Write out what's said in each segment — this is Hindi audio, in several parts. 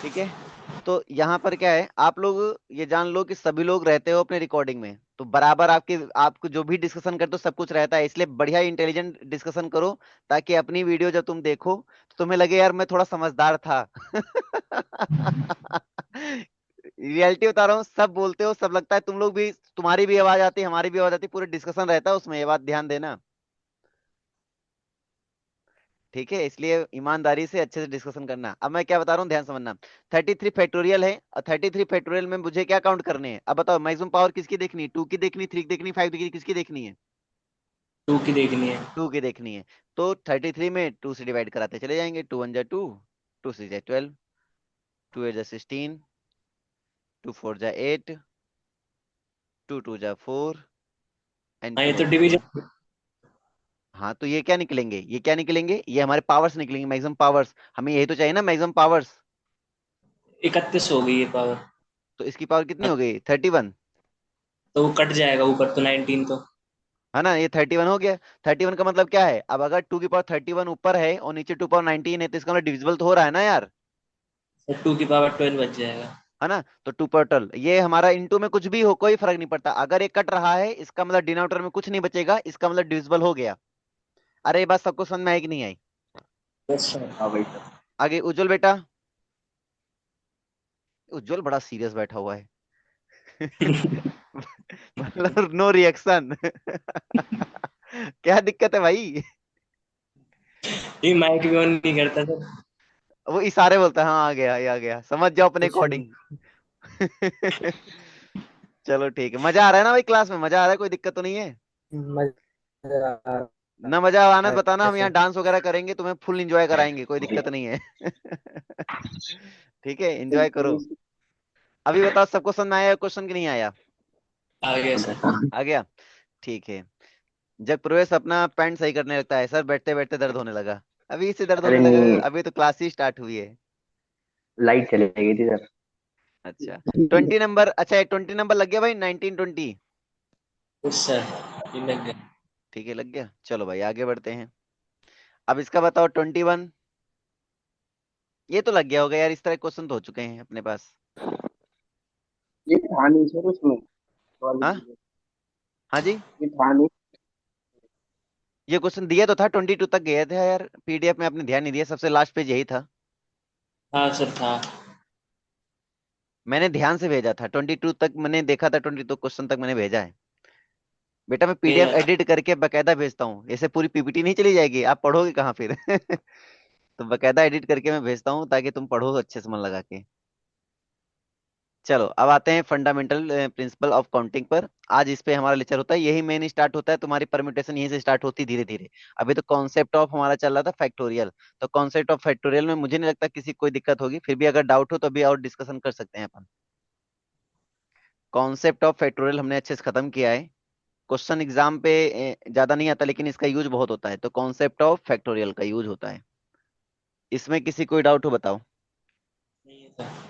ठीक है। तो यहाँ पर क्या है, आप लोग ये जान लो कि सभी लोग रहते हो अपने रिकॉर्डिंग में, तो बराबर आपके आपको जो भी डिस्कशन करते हो सब कुछ रहता है, इसलिए बढ़िया इंटेलिजेंट डिस्कशन करो, ताकि अपनी वीडियो जब तुम देखो तो तुम्हें लगे यार मैं थोड़ा समझदार था। रियलिटी बता रहा हूँ, सब बोलते हो, सब लगता है तुम लोग भी, तुम्हारी भी आवाज आती है, हमारी भी आवाज आती है, पूरे डिस्कशन रहता है उसमें, ये बात ध्यान देना। ठीक है, इसलिए ईमानदारी से अच्छे से डिस्कशन करना। अब मैं क्या बता रहा हूँ ध्यान समझना। 33 फैक्टोरियल है, और 33 फैक्टोरियल में मुझे क्या काउंट करने हैं, अब बताओ मैक्सिमम पावर किसकी देखनी है, 2 की देखनी, 3 की देखनी, 5 की, किसकी देखनी है? 2 की देखनी है। 2 की देखनी है। तो 33 में 2 से डिवाइड कराते चले जाएंगे, 2 1 जा 2, 2 6 जा 12, 2 8 जा 16, 2 4 जा 8, 2 2 जा 4, एंड हाँ, ये टू तो वन जा वन। डिवीजन। हाँ, तो ये क्या निकलेंगे, ये क्या निकलेंगे, ये हमारे पावर्स निकलेंगे, मैक्सिमम पावर्स, हमें यही तो चाहिए ना, मैक्सिमम पावर्स। 31 हो गई ये पावर। तो इसकी पावर कितनी हो गई, 31। तो वो कट जाएगा ऊपर तो 19 तो। है ना, ये 31 हो गया। 31 का मतलब क्या है, अब अगर 2 की पावर 31 ऊपर है और नीचे 2 पावर 19 है, तो इसका मतलब डिविजिबल तो हो रहा है ना यार। 2 की पावर 12 बच जाएगा। है ना, तो 2 पर 12, ये हमारा इंटू में कुछ भी हो कोई फर्क नहीं पड़ता, अगर ये कट रहा है इसका मतलब डिनोमिनेटर में कुछ नहीं बचेगा, इसका मतलब डिविजिबल हो गया। अरे ये बात सबको समझ में आई कि नहीं आई? यस सर, हाँ भाई सर। आगे उज्जवल बेटा। उज्जवल बड़ा सीरियस बैठा हुआ है। मतलब नो रिएक्शन। क्या दिक्कत है भाई? ये माइक भी ऑन नहीं करता सर। वो इशारे बोलता है, हाँ आ गया, ये आ गया, समझ जाओ अपने कुछ अकॉर्डिंग। चलो ठीक है, मजा आ रहा है ना भाई, क्लास में मजा आ रहा है, कोई दिक्कत तो नहीं है? मजा आ ना मजा आना तो रहा बताना, है हम यहाँ सर। डांस वगैरह करेंगे, तुम्हें फुल एंजॉय कराएंगे, कोई दिक्कत नहीं है। ठीक है, एंजॉय करो। अभी बताओ, सबको समझ में आया क्वेश्चन कि नहीं आया? आ गया सर। आ गया। ठीक है। जब प्रवेश अपना पैंट सही करने लगता है, सर बैठते बैठते दर्द होने लगा। अभी से दर्द अरे होने लगा? नहीं, अभी तो क्लास ही स्टार्ट हुई है। लाइट चली गई थी सर। अच्छा। 20 नंबर, अच्छा 20 नंबर लग गया भाई, 19 20। यस सर, ये लग गया। ठीक है, लग गया, चलो भाई आगे बढ़ते हैं। अब इसका बताओ 21। ये तो लग गया होगा यार, इस तरह क्वेश्चन तो हो चुके हैं अपने पास। ये था नहीं सर उसमें वाली हाँ। चीज़। हाँ जी। ये था नहीं। ये क्वेश्चन दिया तो था, 22 तक गए थे यार, पीडीएफ में आपने ध्यान नहीं दिया, सबसे लास्ट पेज यही था। हाँ सर था। मैंने ध्यान से भेजा था, 22 तक मैंने देखा था, 22 क्वेश्चन तक मैंने भेजा है। बेटा मैं पीडीएफ भेजा था। एडिट करके बकायदा भेजता हूँ, ऐसे पूरी पीपीटी नहीं चली जाएगी, आप पढ़ोगे कहाँ फिर? तो बकायदा एडिट करके मैं भेजता हूँ, ताकि तुम पढ़ो अच्छे से मन लगा के। चलो अब आते हैं फंडामेंटल प्रिंसिपल ऑफ काउंटिंग पर। आज इस पे हमारा लेक्चर होता है, यही मेन स्टार्ट होता है, तुम्हारी परम्यूटेशन यहीं से स्टार्ट होती धीरे धीरे। अभी तो कॉन्सेप्ट ऑफ हमारा चल रहा था फैक्टोरियल। तो कॉन्सेप्ट ऑफ फैक्टोरियल में मुझे नहीं लगता किसी कोई दिक्कत होगी, फिर भी अगर डाउट हो तो अभी और डिस्कशन कर सकते हैं अपन। कॉन्सेप्ट ऑफ फैक्टोरियल हमने अच्छे से खत्म किया है। क्वेश्चन एग्जाम पे ज्यादा नहीं आता, लेकिन इसका यूज बहुत होता है, तो कॉन्सेप्ट ऑफ फैक्टोरियल का यूज होता है। इसमें किसी कोई डाउट हो बताओ। नहीं है सर।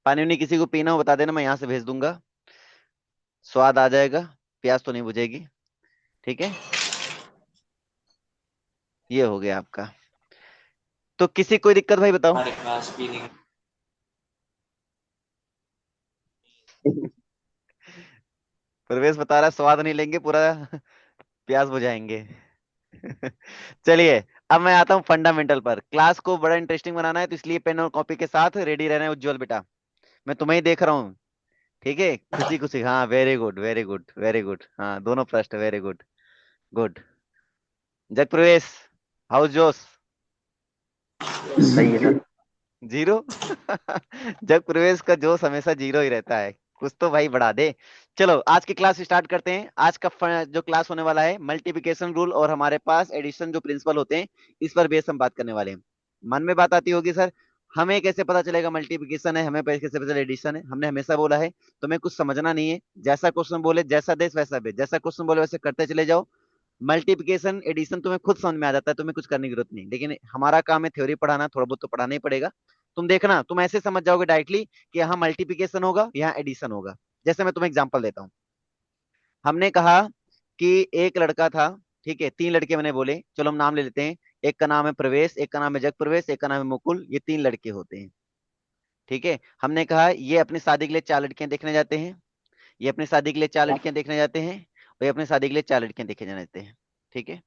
पानी उनी किसी को पीना हो बता देना, मैं यहाँ से भेज दूंगा। स्वाद आ जाएगा, प्यास तो नहीं बुझेगी। ठीक है, ये हो गया आपका। तो किसी कोई दिक्कत भाई बताओ। हमारे पास भी नहीं। प्रवेश बता रहा है स्वाद नहीं लेंगे, पूरा प्यास बुझाएंगे। चलिए, अब मैं आता हूँ फंडामेंटल पर। क्लास को बड़ा इंटरेस्टिंग बनाना है, तो इसलिए पेन और कॉपी के साथ रेडी रहना है उज्जवल बेटा। मैं तुम्हें ही देख रहा हूँ। ठीक है, खुशी खुशी, हाँ very good very good very good, हाँ दोनों फर्स्ट, वेरी गुड। गुड। जग प्रवेश, हाउस जोस? सही है सर। जीरो। जग प्रवेश का जोश हमेशा जीरो ही रहता है, कुछ तो भाई बढ़ा दे। चलो आज की क्लास स्टार्ट करते हैं। आज का जो क्लास होने वाला है, मल्टीप्लिकेशन रूल और हमारे पास एडिशन जो प्रिंसिपल होते हैं, इस पर बेस हम बात करने वाले हैं। मन में बात आती होगी सर, हमें कैसे पता चलेगा मल्टीप्लिकेशन है, हमें कैसे पता चलेगा एडिशन है? हमने हमेशा बोला है तुम्हें कुछ समझना नहीं है, जैसा क्वेश्चन बोले जैसा देश वैसा भेज, जैसा क्वेश्चन बोले वैसे करते चले जाओ। मल्टीप्लिकेशन एडिशन तुम्हें खुद समझ में आ जाता है, तुम्हें कुछ करने की जरूरत नहीं, लेकिन हमारा काम है थ्योरी पढ़ाना, थोड़ा बहुत तो पढ़ाना ही पड़ेगा। तुम देखना, तुम ऐसे समझ जाओगे डायरेक्टली कि यहाँ मल्टीप्लिकेशन होगा, यहाँ एडिशन होगा। जैसे मैं तुम्हें एग्जांपल देता हूँ। हमने कहा कि एक लड़का था, ठीक है, 3 लड़के मैंने बोले, चलो हम नाम ले लेते हैं। एक का नाम है प्रवेश, एक का नाम है जग प्रवेश, एक का नाम है मुकुल। ये 3 लड़के होते हैं। ठीक है, हमने कहा ये अपनी शादी के लिए 4 लड़कियां देखने जाते हैं, ये अपनी शादी के लिए 4 लड़कियां देखने जाते हैं, और ये अपनी शादी के लिए 4 लड़कियां देखने जाते हैं। ठीक है,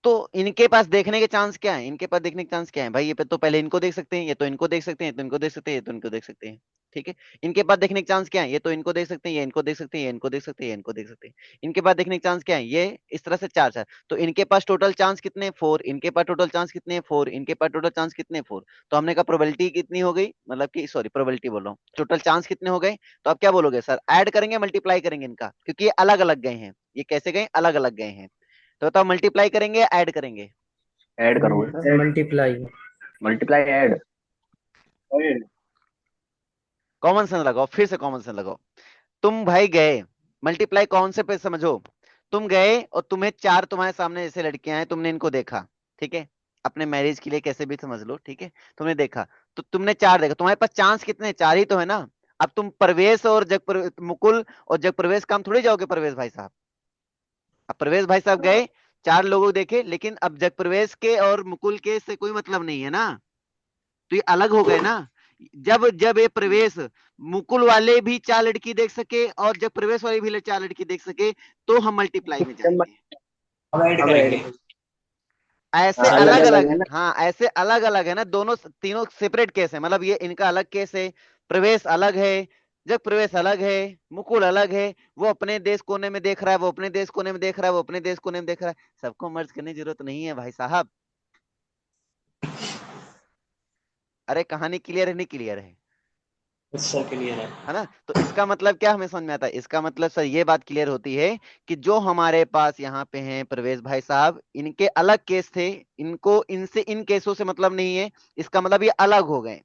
तो इनके पास देखने के चांस क्या है, इनके पास देखने के चांस क्या है भाई? ये पे तो पहले इनको देख सकते हैं, ये तो इनको देख सकते हैं, ये तो इनको देख सकते हैं, ये तो इनको देख सकते हैं। ठीक है, इनके पास देखने के चांस क्या है? ये तो इनको देख सकते हैं, ये इनको देख सकते हैं, ये इनको देख सकते हैं, ये इनको देख सकते हैं। इनके पास देखने के चांस क्या है? ये इस तरह से 4 4। तो इनके पास टोटल चांस कितने? 4। इनके पास टोटल चांस कितने? 4। इनके पास टोटल चांस कितने? 4। तो हमने कहा प्रोबेबिलिटी कितनी हो गई, मतलब कि सॉरी प्रोबेबिलिटी बोल रहा हूँ, टोटल चांस कितने हो गए? तो आप क्या बोलोगे सर? ऐड करेंगे मल्टीप्लाई करेंगे इनका, क्योंकि ये अलग अलग गए हैं। ये कैसे गए? अलग अलग गए हैं। तो बताओ मल्टीप्लाई करेंगे या ऐड करेंगे? ऐड करोगे sir? Multiply. Multiply add? Add. Common sense लगाओ, फिर से कॉमन सेंस लगाओ। तुम भाई गए, मल्टीप्लाई कौन से पे समझो, तुम गए और तुम्हें 4 तुम्हारे सामने जैसे लड़कियां हैं, तुमने इनको देखा। ठीक है, अपने मैरिज के लिए कैसे भी समझ लो। ठीक है, तुमने देखा, तो तुमने 4 देखा, तुम्हारे पास चांस कितने? 4 ही तो है ना। अब तुम प्रवेश और मुकुल और जग प्रवेश काम थोड़ी जाओगे प्रवेश भाई साहब। अब प्रवेश भाई साहब गए, 4 लोगों को देखे, लेकिन अब जग प्रवेश के और मुकुल के से कोई मतलब नहीं है ना, तो ये अलग हो गए ना। जब जब ये प्रवेश मुकुल वाले भी 4 लड़की देख सके और जब प्रवेश वाले भी 4 लड़की देख सके, तो हम मल्टीप्लाई में जाएंगे। अब ऐड अब ऐड। करेंगे। ऐसे हाँ, अलग अलग अलग अलग, है ना। हाँ ऐसे अलग अलग है ना, दोनों तीनों सेपरेट केस है, मतलब ये इनका अलग केस है। प्रवेश अलग है, जब प्रवेश अलग है, मुकुल अलग है। वो अपने देश कोने में देख रहा है, वो अपने देश कोने में देख रहा है, वो अपने देश कोने में देख रहा है। सबको मर्ज करने की जरूरत नहीं है भाई साहब। अरे कहानी क्लियर है नहीं क्लियर अच्छा क्लियर है। है ना? तो इसका मतलब क्या हमें समझ में आता है? इसका मतलब सर ये बात क्लियर होती है कि जो हमारे पास यहाँ पे हैं प्रवेश भाई साहब, इनके अलग केस थे, इनको इनसे इन केसों से मतलब नहीं है। इसका मतलब ये अलग हो गए।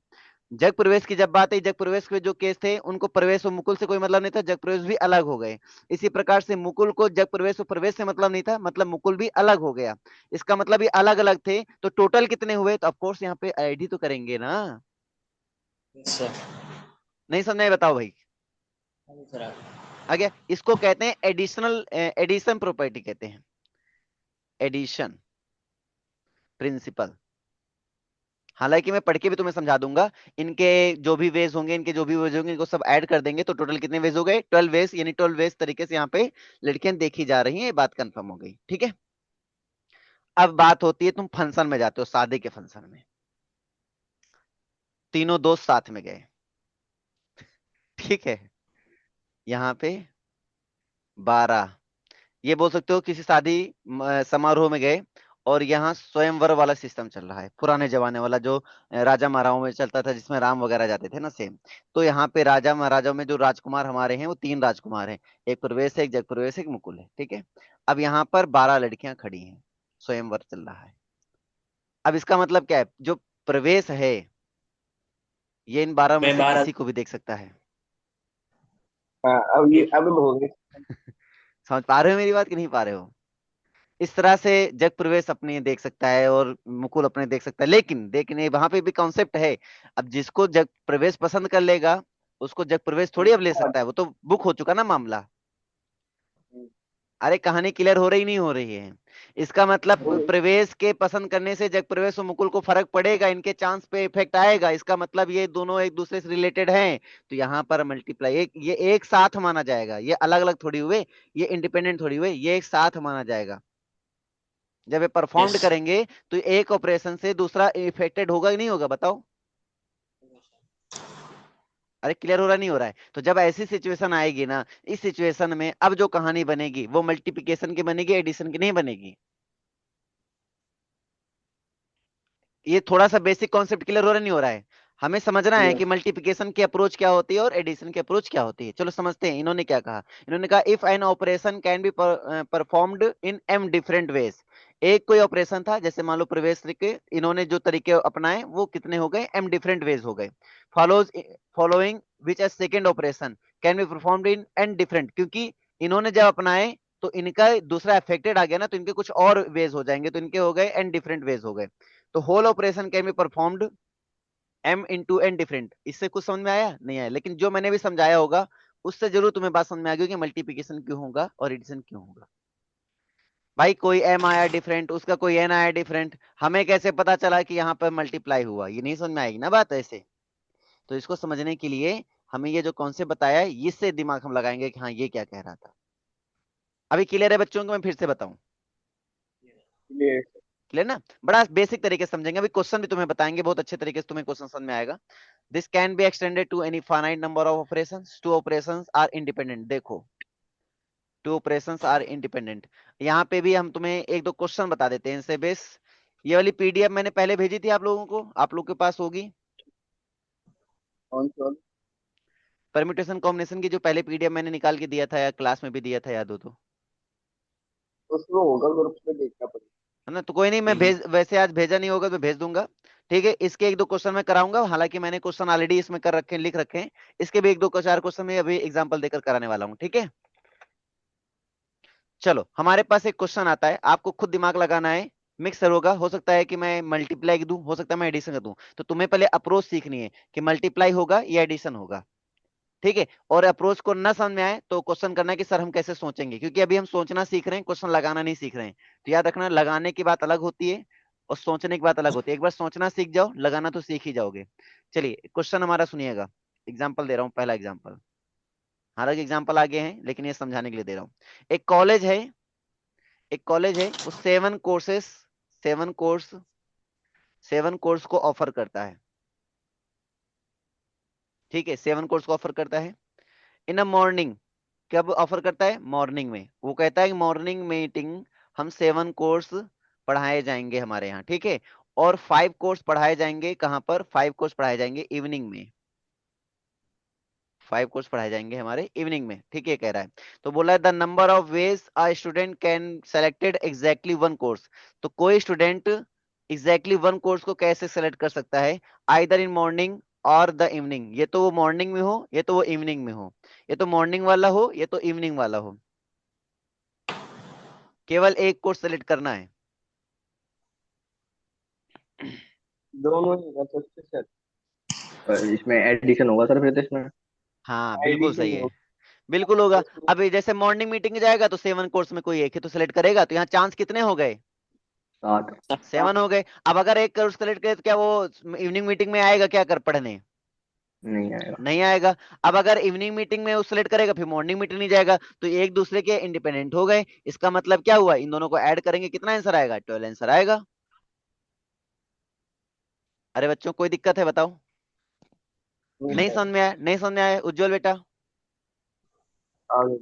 जग प्रवेश की जब बात है, जग प्रवेश के जो केस थे उनको प्रवेश और मुकुल से कोई मतलब नहीं था, जग प्रवेश भी अलग हो गए। इसी प्रकार से मुकुल को जग प्रवेश और प्रवेश से मतलब नहीं था, मतलब मुकुल भी अलग हो गया। इसका मतलब ये अलग अलग थे, तो टोटल कितने हुए? तो ऑफकोर्स यहाँ पे ऐड ही तो करेंगे ना। अच्छा। नहीं समझ में? बताओ भाई। सर आ गया? इसको कहते हैं एडिशनल, एडिशन प्रॉपर्टी कहते हैं, एडिशन प्रिंसिपल। हालांकि मैं पढ़ के भी तुम्हें समझा दूंगा। इनके जो भी वेज होंगे, इनके जो भी वेज होंगे, इनको सब ऐड कर देंगे तो टोटल कितने वेज हो गए? 12 वेज, यानी 12 वेज तरीके से यहाँ पे लड़कियां देखी जा रही हैं। ये बात कंफर्म हो गई। ठीक है, अब बात होती है, तुम फंक्शन में जाते हो, शादी के फंक्शन में, तीनों दोस्त साथ में गए। ठीक है, यहाँ पे 12, ये बोल सकते हो किसी शादी समारोह में गए, और यहाँ स्वयंवर वाला सिस्टम चल रहा है, पुराने जमाने वाला जो राजा महाराजाओं में चलता था, जिसमें राम वगैरह जाते थे ना, सेम। तो यहाँ पे राजा महाराजाओं में जो राजकुमार हमारे हैं वो 3 राजकुमार हैं, एक प्रवेश है, एक जग प्रवेश है, एक मुकुल है। ठीक है, अब यहाँ पर 12 लड़कियां खड़ी हैं, स्वयंवर चल रहा है। अब इसका मतलब क्या है? जो प्रवेश है ये इन 12 में मैं से बाहर किसी को भी देख सकता है। हाँ, अब ये अब हो गए। समझ पा रहे हो मेरी बात कि नहीं पा रहे हो? इस तरह से जग प्रवेश अपने देख सकता है और मुकुल अपने देख सकता है, लेकिन ये वहां पे भी कॉन्सेप्ट है। अब जिसको जग प्रवेश पसंद कर लेगा, उसको जग प्रवेश थोड़ी अब ले सकता है, वो तो बुक हो चुका ना मामला। अरे कहानी क्लियर हो रही नहीं हो रही है? इसका मतलब हो गई। प्रवेश के पसंद करने से जग प्रवेश और मुकुल को फर्क पड़ेगा, इनके चांस पे इफेक्ट आएगा, इसका मतलब ये दोनों एक दूसरे से रिलेटेड हैं। तो यहाँ पर मल्टीप्लाई, ये एक साथ माना जाएगा, ये अलग अलग थोड़ी हुए, ये इंडिपेंडेंट थोड़ी हुए, ये एक साथ माना जाएगा। जब ये परफॉर्म्ड यस। करेंगे तो एक ऑपरेशन से दूसरा इफेक्टेड होगा कि नहीं होगा? बताओ। अरे क्लियर हो रहा नहीं हो रहा है? तो जब ऐसी सिचुएशन आएगी ना, इस सिचुएशन में अब जो कहानी बनेगी वो मल्टीप्लिकेशन की बनेगी, एडिशन की नहीं बनेगी। ये थोड़ा सा बेसिक कॉन्सेप्ट क्लियर हो रहा नहीं हो रहा है? हमें समझना है कि मल्टीप्लिकेशन की अप्रोच क्या होती है और एडिशन की अप्रोच क्या होती है। चलो समझते हैं इन्होंने क्या कहा। इन्होंने कहा if an operation can be performed in am different ways. एक कोई ऑपरेशन था, जैसे मान लो प्रवेश के इन्होंने जो तरीके अपनाए वो कितने हो गए? एम डिफरेंट वेज हो गए। Follows following which A second operation can be performed in an different, क्योंकि इन्होंने जब अपनाए तो इनका दूसरा अफेक्टेड आ गया ना, तो इनके कुछ और वेज हो जाएंगे, तो इनके हो गए एन डिफरेंट वेज हो गए। तो whole operation can be performed m into n different. इससे कुछ समझ में आया नहीं आया? लेकिन जो मैंने भी समझाया होगा उससे जरूर तुम्हें बात समझ में आ गई कि मल्टीप्लिकेशन क्यों होगा और एडिशन क्यों होगा। भाई कोई m आया डिफरेंट, उसका कोई n आया डिफरेंट, हमें कैसे पता चला कि यहाँ पर मल्टीप्लाई हुआ? ये नहीं समझ में आएगी ना बात ऐसे। तो इसको समझने के लिए हमें ये जो कॉन्सेप्ट बताया है इससे दिमाग हम लगाएंगे कि हाँ ये क्या कह रहा था। अभी क्लियर है बच्चों को? मैं फिर से बताऊं, इसलिए क्लियर ना? बड़ा बेसिक तरीके से समझेंगे। अभी क्वेश्चन भी तुम्हें बताएंगे बहुत अच्छे तरीके से, तुम्हें क्वेश्चन समझ में आएगा। This can be extended to any finite number of operations, two operations are independent. देखो टू ऑपरेशंस आर इंडिपेंडेंट, यहाँ पे भी हम तुम्हें एक दो क्वेश्चन बता देते हैं इनसे बेस। ये वाली पीडीएफ मैंने पहले भेजी थी आप लोगों को, आप लोग के पास होगी। कौन सा परम्यूटेशन कॉम्बिनेशन की जो पहले पीडीएफ मैंने निकाल के दिया था, या क्लास में भी दिया था, याद हो तो? उसमें होगा, ग्रुप पे देखना पड़ेगा। है ना? तो कोई नहीं, मैं भेज, वैसे आज भेजा नहीं होगा तो भेज दूंगा। ठीक है, इसके एक दो क्वेश्चन मैं कराऊंगा, हालांकि मैंने क्वेश्चन ऑलरेडी इसमें कर रखे हैं, लिख रखे हैं। इसके भी एक दो चार क्वेश्चन मैं अभी एग्जांपल देकर कराने वाला हूँ। ठीक है, चलो हमारे पास एक क्वेश्चन आता है, आपको खुद दिमाग लगाना है। मिक्सर होगा, हो सकता है कि मैं मल्टीप्लाई दूं, हो सकता है मैं एडिशन कर दूं। तो तुम्हें पहले अप्रोच सीखनी है कि मल्टीप्लाई होगा या एडिशन होगा। ठीक है, और अप्रोच को ना समझ में आए तो क्वेश्चन करना है कि सर हम कैसे सोचेंगे, क्योंकि अभी हम सोचना सीख रहे हैं, क्वेश्चन लगाना नहीं सीख रहे हैं। तो याद रखना, लगाने की बात अलग होती है और सोचने की बात अलग होती है। एक बार सोचना सीख जाओ, लगाना तो सीख ही जाओगे। चलिए क्वेश्चन हमारा सुनिएगा, एग्जाम्पल दे रहा हूँ, पहला एग्जाम्पल। हालांकि एग्जाम्पल आगे हैं लेकिन ये समझाने के लिए दे रहा हूँ। एक कॉलेज है, एक कॉलेज है, वो सेवन कोर्स सेवन कोर्स को ऑफर करता है। ठीक है, सेवन कोर्स को ऑफर करता है इन अ मॉर्निंग। कब ऑफर करता है? मॉर्निंग में। वो कहता है कि मॉर्निंग मीटिंग हम सेवन कोर्स पढ़ाए जाएंगे हमारे यहाँ। ठीक है, और फाइव कोर्स पढ़ाए जाएंगे कहाँ पर? फाइव कोर्स पढ़ाए जाएंगे इवनिंग में। फाइव कोर्स पढ़ाए जाएंगे हमारे इवनिंग में। ठीक है, कह रहा है। तो बोला है the number of ways a student can selected exactly one course. तो कोई स्टूडेंट एग्जैक्टली वन कोर्स को कैसे सेलेक्ट कर सकता है? आइदर इन मॉर्निंग और द इवनिंग, ये तो वो मॉर्निंग में हो, ये तो वो इवनिंग में हो, ये तो मॉर्निंग वाला हो, ये तो इवनिंग वाला हो। केवल एक कोर्स सेलेक्ट करना है। दोनों ही कर सकते सर, इसमें एडिशन होगा सर, फिर तो इसमें हाँ बिल्कुल एडिशन सही नहीं है, होगा। बिल्कुल होगा। उसमें अब ये जैसे मॉर्निंग मीटिंग जाएगा तो सेवन कोर्स में कोई एक ही तो सेलेक्ट करेगा, तो यहाँ चांस कितने हो गए? 7। सेवन हो गए। अब अगर एक कोर्स सेलेक्ट करे तो क्या वो इवनिंग मीटिंग में आएगा क्या कर पढ़ने? नहीं आएगा। नहीं आएगा। अब अगर इवनिंग मीटिंग में वो सेलेक्ट करेगा फिर मॉर्निंग मीटिंग नहीं जाएगा, तो एक दूसरे के इंडिपेंडेंट हो गए। इसका मतलब क्या हुआ? इन दोनों को ऐड करेंगे, कितना आंसर आएगा? 12 आंसर आएगा। अरे बच्चों कोई दिक्कत है बताओ? नहीं नहीं सर, समझ में आया? नहीं समझ में आया उज्जवल बेटा? आगे।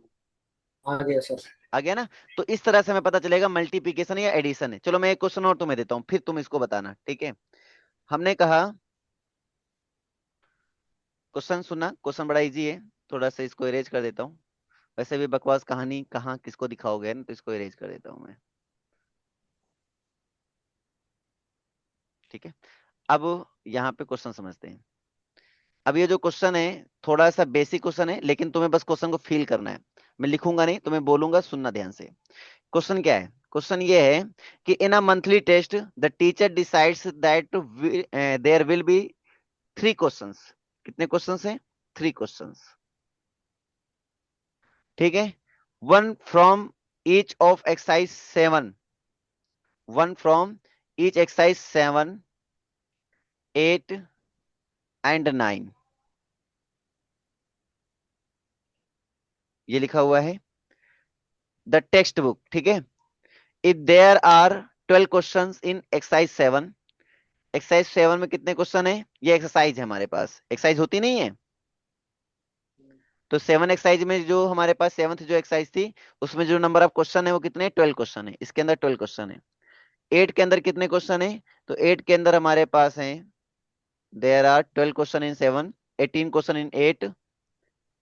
आ गया सर। आ गया ना? तो इस तरह से हमें पता चलेगा मल्टीप्लिकेशन या एडिशन है। चलो मैं एक क्वेश्चन और तुम्हें देता हूँ, फिर तुम इसको बताना। ठीक है, हमने कहा क्वेश्चन सुनना, क्वेश्चन बड़ा इजी है। थोड़ा सा इसको इरेज कर देता हूँ, वैसे भी बकवास कहानी कहाँ किसको दिखाओगे ना, तो इसको इरेज कर देता हूँ मैं। ठीक है, अब यहाँ पे क्वेश्चन समझते हैं। अब ये जो क्वेश्चन है थोड़ा सा बेसिक क्वेश्चन है, लेकिन तुम्हें बस क्वेश्चन को फील करना है। मैं लिखूंगा नहीं, तुम्हें बोलूंगा, सुनना ध्यान से। क्वेश्चन क्या है? क्वेश्चन ये है कि in a monthly test the teacher decides that there will be three questions. कितने क्वेश्चंस हैं? Three questions. ठीक है, one from each of exercise 7, one from each exercise 7, 8 and 9। ये लिखा हुआ है द टेक्स्ट बुक। ठीक है, if there are 12 questions in exercise 7, exercise 7 में कितने क्वेश्चन है? ये एक्सरसाइज है हमारे पास, एक्सरसाइज होती नहीं है? तो 7 एक्सरसाइज में जो हमारे पास सेवंथ जो एक्सरसाइज थी, उसमें जो नंबर ऑफ क्वेश्चन है वो कितने? 12 क्वेश्चन है। इसके अंदर 12 क्वेश्चन है। 8 के अंदर कितने क्वेश्चन है? तो 8 के अंदर हमारे पास है, there are 12 question in 7, 18 question in 8,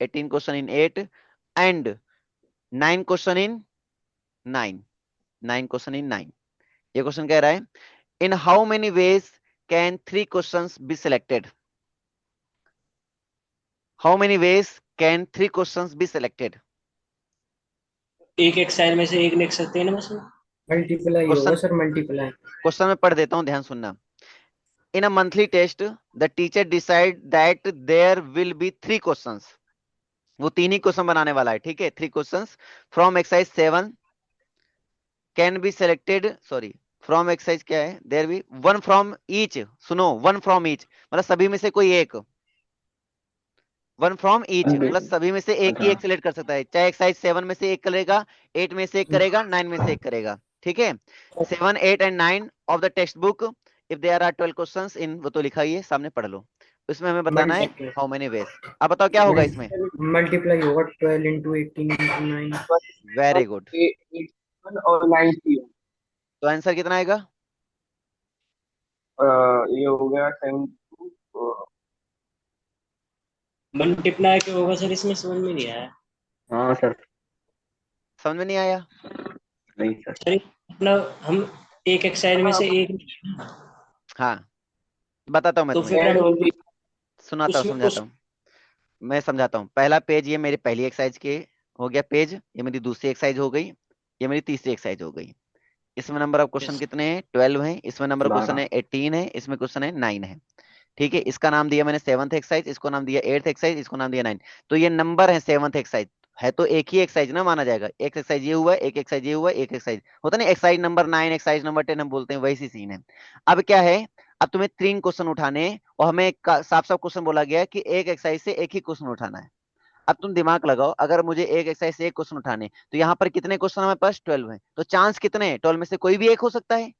18 question in 8 and 9 question in 9, 9 question in 9। ये क्वेश्चन कह रहा है in how many ways can three questions be selected? How many ways can three questions be selected? एक एक्सरसाइज में से एक लिख सकते हैं ना बस। मल्टीप्लाई होगा क्वेश्चन, सर, मल्टीप्लाई। क्वेश्चन में पढ़ देता हूं, ध्यान सुनना। In a monthly test, the teacher decide that there will be three questions. वो तीन ही क्वेश्चन बनाने वाला है। ठीक है, three questions from exercise 7, can be selected, sorry, from exercise क्या है, there be one from each, सुनो, वन फ्रॉम ईच मतलब सभी में से कोई एक, वन फ्रॉम ईच मतलब सभी में से एक ही अच्छा। एक सिलेक्ट कर सकता है, चाहे एक्सरसाइज 7 में से एक करेगा, 8 में से एक करेगा, 9 में से एक करेगा, ठीक है। 7, 8 and 9 of the text book, if there are 12 questions in, वो तो लिखा ही है सामने, पढ़ लो। इसमें हमें बताना है हाउ मेनी वेज। अब बताओ क्या होगा इसमें। मल्टीप्लाई होगा 12 इंटू 18 इंटू 9। Very good. 8 और 9 थी। तो आंसर कितना आएगा। ये हो गया 7 मल्टीप्लाई क्यों होगा सर, इसमें समझ में नहीं आया। हाँ सर। समझ में नहीं आया। नहीं सर। सर मतलब हम एक एक्सरसाइज में से एक, हाँ, बताता हूँ मैं तो तुम्हें, फिर हम सुनाता हूँ, उसमें समझाता उस हूँ, मैं समझाता हूँ। पहला पेज ये मेरी पहली एक्सरसाइज के हो गया पेज, ये मेरी दूसरी एक्सरसाइज हो गई, ये मेरी तीसरी एक्सरसाइज हो गई। इसमें नंबर ऑफ क्वेश्चन यस कितने हैं, 12 हैं। इसमें नंबर ऑफ क्वेश्चन 12। है 18 है, इसमें क्वेश्चन है 9 है, ठीक है। इसका नाम दिया मैंने 7th एक्सरसाइज, इसको नाम दिया 8th एक्सरसाइज, इसको नाम दिया 9। तो ये नंबर है 7th एक्सरसाइज, है तो एक ही एक्सरसाइज ना माना जाएगा। एक एक्सरसाइज ये हुआ, एक एक्सरसाइज ये हुआ, एक एक्सरसाइज होता नहीं, एक्सरसाइज नंबर 9 एक्सरसाइज नंबर 10 हम बोलते हैं, वैसी सीन है। अब क्या है, अब तुम्हें 3 क्वेश्चन उठाने हैं, और हमें साफ साफ क्वेश्चन बोला गया है कि एक एक्सरसाइज से एक ही क्वेश्चन उठाना है। अब तुम दिमाग लगाओ, अगर मुझे एक एक्सरसाइज से एक क्वेश्चन उठाने, तो यहाँ पर कितने क्वेश्चन हमारे पास, 12 है, तो चांस कितने हैं, 12 में से कोई भी एक हो सकता है,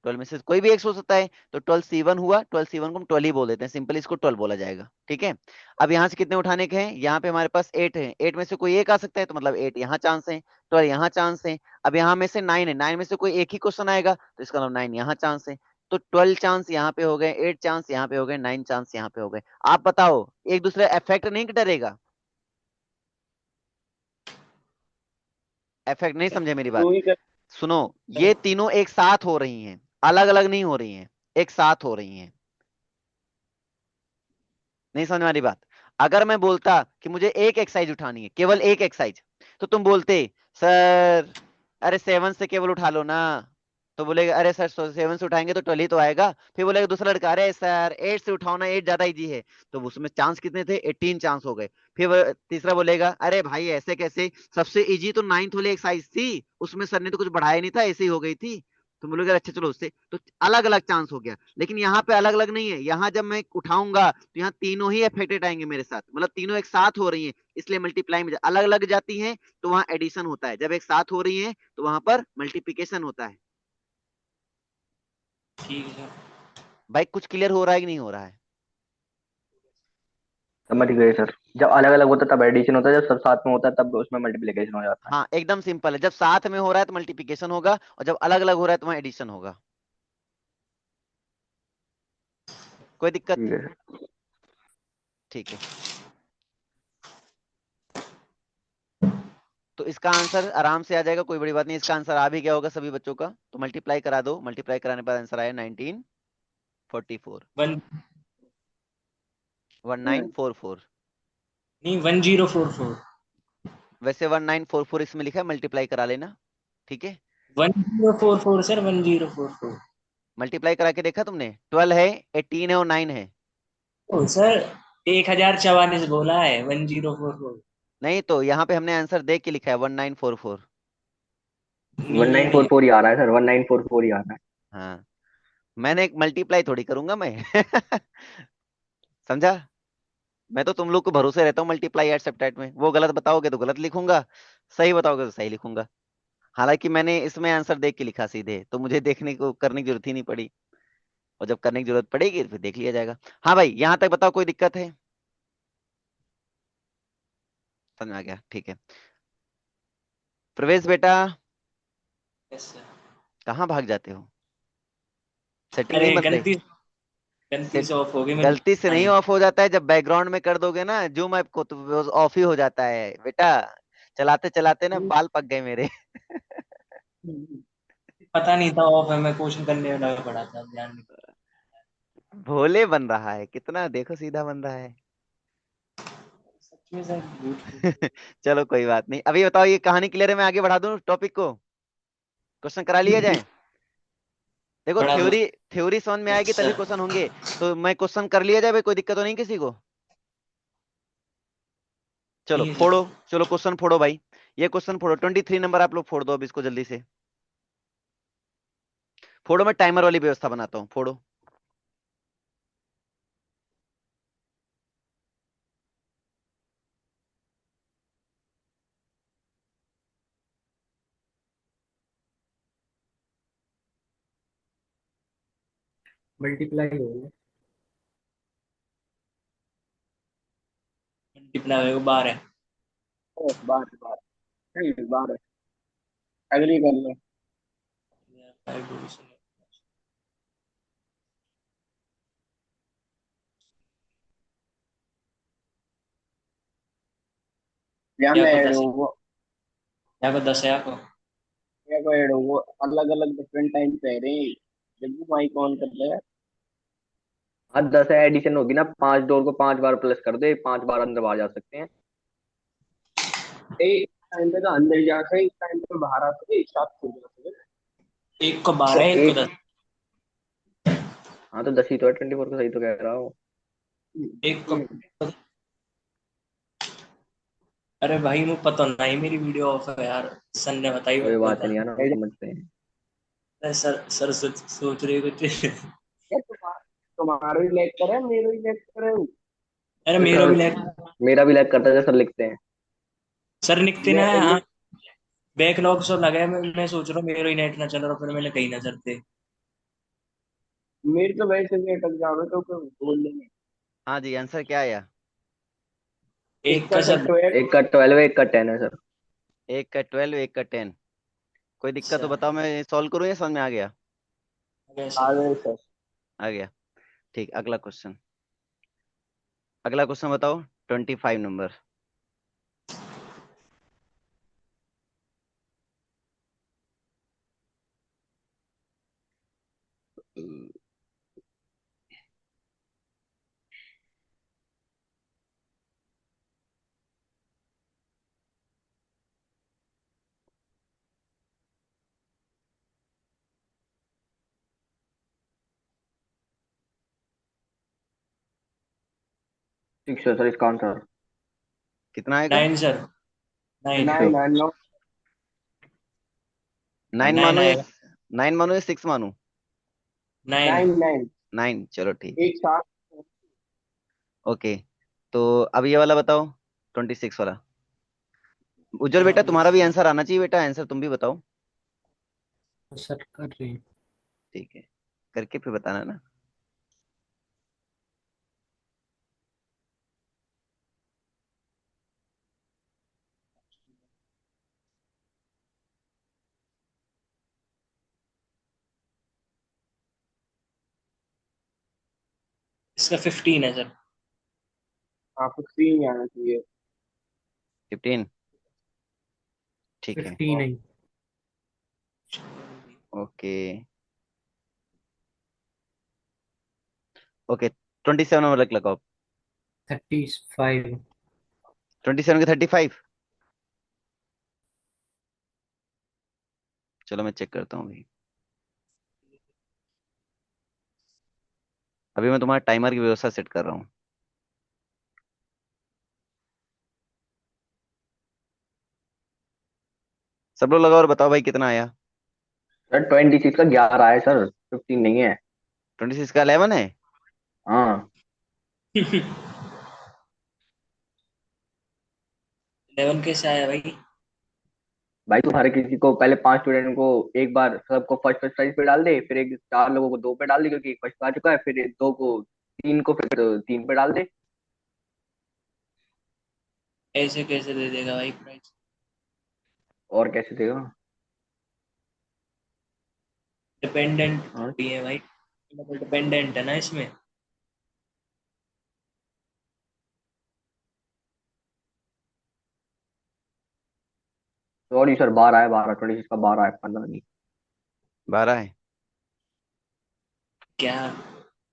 12 में से कोई भी एक हो सकता है। तो 12C1 हुआ, 12C1 को हम 12 ही बोल देते हैं, सिंपल इसको 12 बोला जाएगा, ठीक है। अब यहाँ से कितने उठाने के हैं, यहाँ पे हमारे पास 8 है, 8 में से कोई एक आ सकता है, तो मतलब 8 यहाँ चांस है, 12 यहाँ चांस है। अब यहाँ में से 9 है, 9 में से कोई एक ही क्वेश्चन आएगा, तो इसका मतलब 9 यहाँ चांस है। तो 12 चांस यहाँ पे हो गए, 8 चांस यहाँ पे हो गए, 9 चांस यहाँ पे हो गए। आप बताओ, एक दूसरे इफेक्ट नहीं डरेगा, इफेक्ट नहीं समझे मेरी बात। टू ही कर। सुनो, ये तीनों एक साथ हो रही हैं, अलग अलग नहीं हो रही हैं, एक साथ हो रही हैं, नहीं समझ में आ रही बात। अगर मैं बोलता कि मुझे एक एक्सरसाइज उठानी है, केवल एक एक्सरसाइज, तो तुम बोलते सर अरे 7 से केवल उठा लो ना, तो बोलेगा अरे सर 7 से उठाएंगे तो 12 ही तो आएगा। फिर बोलेगा दूसरा लड़का अरे सर 8 से उठाओ ना, 8 ज्यादा इजी है, तो उसमें चांस कितने थे, 18 चांस हो गए। फिर तीसरा बोलेगा अरे भाई ऐसे कैसे, सबसे इजी तो 9th वाली एक्सरसाइज थी, उसमें सर ने तो कुछ बढ़ाया नहीं था, ऐसे ही हो गई थी। तो बोलोगे अच्छा चलो उससे, तो अलग अलग चांस हो गया। लेकिन यहाँ पे अलग अलग नहीं है, यहाँ जब मैं उठाऊंगा तो यहाँ तीनों ही अफेक्टेड आएंगे मेरे साथ, मतलब तीनों एक साथ हो रही हैं, इसलिए मल्टीप्लाई में अलग अलग जाती हैं तो वहां एडिशन होता है, जब एक साथ हो रही है तो वहां पर मल्टीप्लीकेशन होता है। ठीक है। भाई कुछ क्लियर हो रहा है कि नहीं हो रहा है। समझ गए सर। जब अलग अलग होता है तब एडिशन होता है, जब सब साथ में होता है तब उसमें मल्टीप्लिकेशन हो जाता है। हाँ एकदम सिंपल है, जब साथ में हो रहा है तो मल्टीप्लीकेशन होगा, और जब अलग अलग हो रहा है तो वहां एडिशन होगा। कोई दिक्कत। ठीक है सर। ठीक है, तो इसका आंसर आराम से आ जाएगा, कोई बड़ी बात नहीं। इसका आंसर आ भी गया होगा सभी बच्चों का, तो मल्टीप्लाई करा दो, मल्टीप्लाई कराने पर आंसर आया 1944, वन 1944। नहीं 1044। वैसे 1944 इसमें लिखा है, मल्टीप्लाई करा लेना, ठीक है। 1044 सर, 1044। मल्टीप्लाई करा के देखा तुमने, 12 है, 18 है और 9 है। ओ सर 1044 बोला है, 1044। नहीं तो यहाँ पे हमने आंसर देख के लिखा है 1944। वन नहीं ये नाइन नहीं फोर है। फोर ही आ रहा है सर, 1944 ही आ रहा है। हाँ, मैंने एक मल्टीप्लाई थोड़ी करूंगा मैं समझा। मैं तो तुम लोग को भरोसे रहता हूँ मल्टीप्लाई एट सेप्टेट में, वो गलत बताओगे तो गलत लिखूंगा, सही बताओगे तो सही लिखूंगा। हालांकि मैंने इसमें आंसर देख के लिखा सीधे, तो मुझे देखने को करने की जरूरत ही नहीं पड़ी, और जब करने की जरूरत पड़ेगी तो फिर देख लिया जाएगा। हाँ भाई यहाँ तक बताओ, कोई दिक्कत है, समझ में आ गया, ठीक है। प्रवेश बेटा, यस सर। कहाँ भाग जाते हो, सेटिंग नहीं अरे बन रही। गलती सेट से ऑफ हो गई, मुझे गलती से पता नहीं नहीं। ऑफ हो जाता है, जब बैकग्राउंड में कर दोगे ना जूम ऐप को, तो ऑफ ही हो जाता है बेटा, चलाते चलाते ना बाल पक गए मेरे पता नहीं था ऑफ है, मैं क्वेश्चन करने वाला पड़ा था, ध्यान नहीं। भोले बन रहा है कितना, देखो सीधा बन रहा है सच में सर झूठ क्यों? चलो कोई बात नहीं, अभी बताओ ये कहानी क्लियर है, मैं आगे बढ़ा दूं टॉपिक को, क्वेश्चन करा लिया जाए। देखो बड़ा दो। थ्योरी, थ्योरी समझ में आएगी तभी सर क्वेश्चन होंगे, तो मैं क्वेश्चन कर लिया जाए भाई, कोई दिक्कत तो नहीं किसी को। चलो ठीक है फोड़ो, सर। चलो क्वेश्चन फोड़ो भाई, ये क्वेश्चन फोड़ो, 23 नंबर आप लोग फोड़ दो अब इसको जल्दी से। फोड़ो, मैं टाइमर वाली व्यवस्था बनाता हूँ, फोड़ो। मल्टीप्लाई हो गया। मल्टीप्लाई हो 12। बार बार बार एग्री कर लो। 5 या या में को ऐड 10, हो वो, या को 10 या को। या को ऐड हो वो, अलग अलग डिफरेंट टाइम पे रहे। जब भी माइक ऑन कर ले। आज 10 एडिशन होगी ना, 5 डोर को 5 बार प्लस कर दे, 5 बार अंदर बाहर जा सकते हैं। एक टाइम पे तो अंदर जा सकते, एक टाइम पे बाहर आ सकते, एक साथ खुल जा सकते। एक को तो 12, एक को एक, 10। हाँ तो 10 ही तो है, 24 को सही तो कह रहा हूँ। एक को। अरे भाई मुझे पता नहीं, मेरी वीडियो ऑफ है यार। सर ने बताई कोई मेरे को बात था। नहीं यार, हम समझते हैं। अरे सर सोच रही है कुछ। यार तुम्हारा भी लैग करे, मेरा भी लैग करे। अरे मेरा सर, भी लैग। मेरा भी लैग करता है, सर लिखते हैं। सर निकते ना। मैं इंग्लिश, बैकलॉग सब लगा है, मैं सोच रहा हूँ मेरा ही नेट ना चल रहा, फिर मैंने कहीं ना चलते। मेरी तो वैसे भी अटक जाओगे तो कोई बोल लेंगे। हाँ जी, आंसर क्या आया? एक इसका का सर। तो एक का 12 है, एक का 10 है सर। एक का 12, एक का 10। कोई दिक्कत तो अच्छा। बताओ, मैं सॉल्व करूँ या समझ में आ गया? वैसे। आगे सर। आ गया। ठीक, अगला क्वेश्चन। अगला क्वेश्चन बताओ, 25 नंबर। ठीक है सर, इसका आंसर कितना आएगा? 9 सर। 9। 9 9 9। 9 9 मानो या आएगा। 9 मानो या 6 मानो? 9। 9 9 9, चलो ठीक है। एक साथ। ओके, तो अब ये वाला बताओ, 26 वाला। उज्जवल बेटा, तुम्हारा भी आंसर आना चाहिए बेटा, आंसर तुम भी बताओ। सर कर रहे हैं। ठीक है, करके फिर बताना ना। इसका 15 है सर। आपको 3 आना चाहिए। 15, ठीक है। 59। ओके। ओके, 27 नंबर लग लगाओ। 35। 27 के 35। चलो मैं चेक करता हूँ अभी। अभी मैं तुम्हारा टाइमर की व्यवस्था सेट कर रहा हूँ। सब लोग लगाओ और बताओ भाई कितना आया। सर 26 का 11 है सर, 15 नहीं है। 26 का 11 है? हाँ 11 कैसे आया भाई? भाई, तू हर किसी को पहले 5 स्टूडेंट को एक बार सबको फर्स्ट फर्स्ट साइज पे डाल दे, फिर एक 4 लोगों को 2 पे डाल दे क्योंकि एक फर्स्ट आ चुका है, फिर 2 को 3 को फिर 3 पे डाल दे। ऐसे कैसे दे देगा भाई प्राइस? और कैसे देगा? डिपेंडेंट हाँ, थोड़ी है भाई। मतलब डिपेंडेंट है ना इसमें। सॉरी सर, 12 है, 12, 26 का 12 है, 15 नहीं। 12 है? क्या?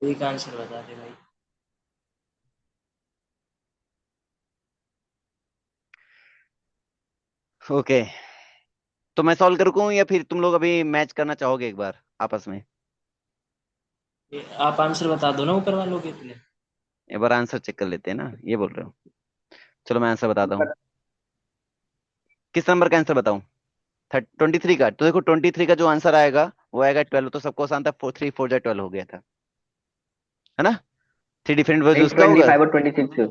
एक आंसर बता दे भाई। ओके, तो मैं सॉल्व करूँ या फिर तुम लोग अभी मैच करना चाहोगे एक बार आपस में? आप आंसर बता दो ना ऊपर वालों के इतने। एक बार आंसर चेक कर लेते हैं ना, ये बोल रहे हो? चलो मैं आंसर बताता हूँ। किस नंबर का आंसर बताऊं? 23 का, तो देखो 23 का जो आंसर आएगा वो आएगा 12, तो सबको आसान था, 4 3 4 12 हो गया था, है ना। थ्री डिफरेंट वर्ड नहीं, उसका होगा। 25 और 26।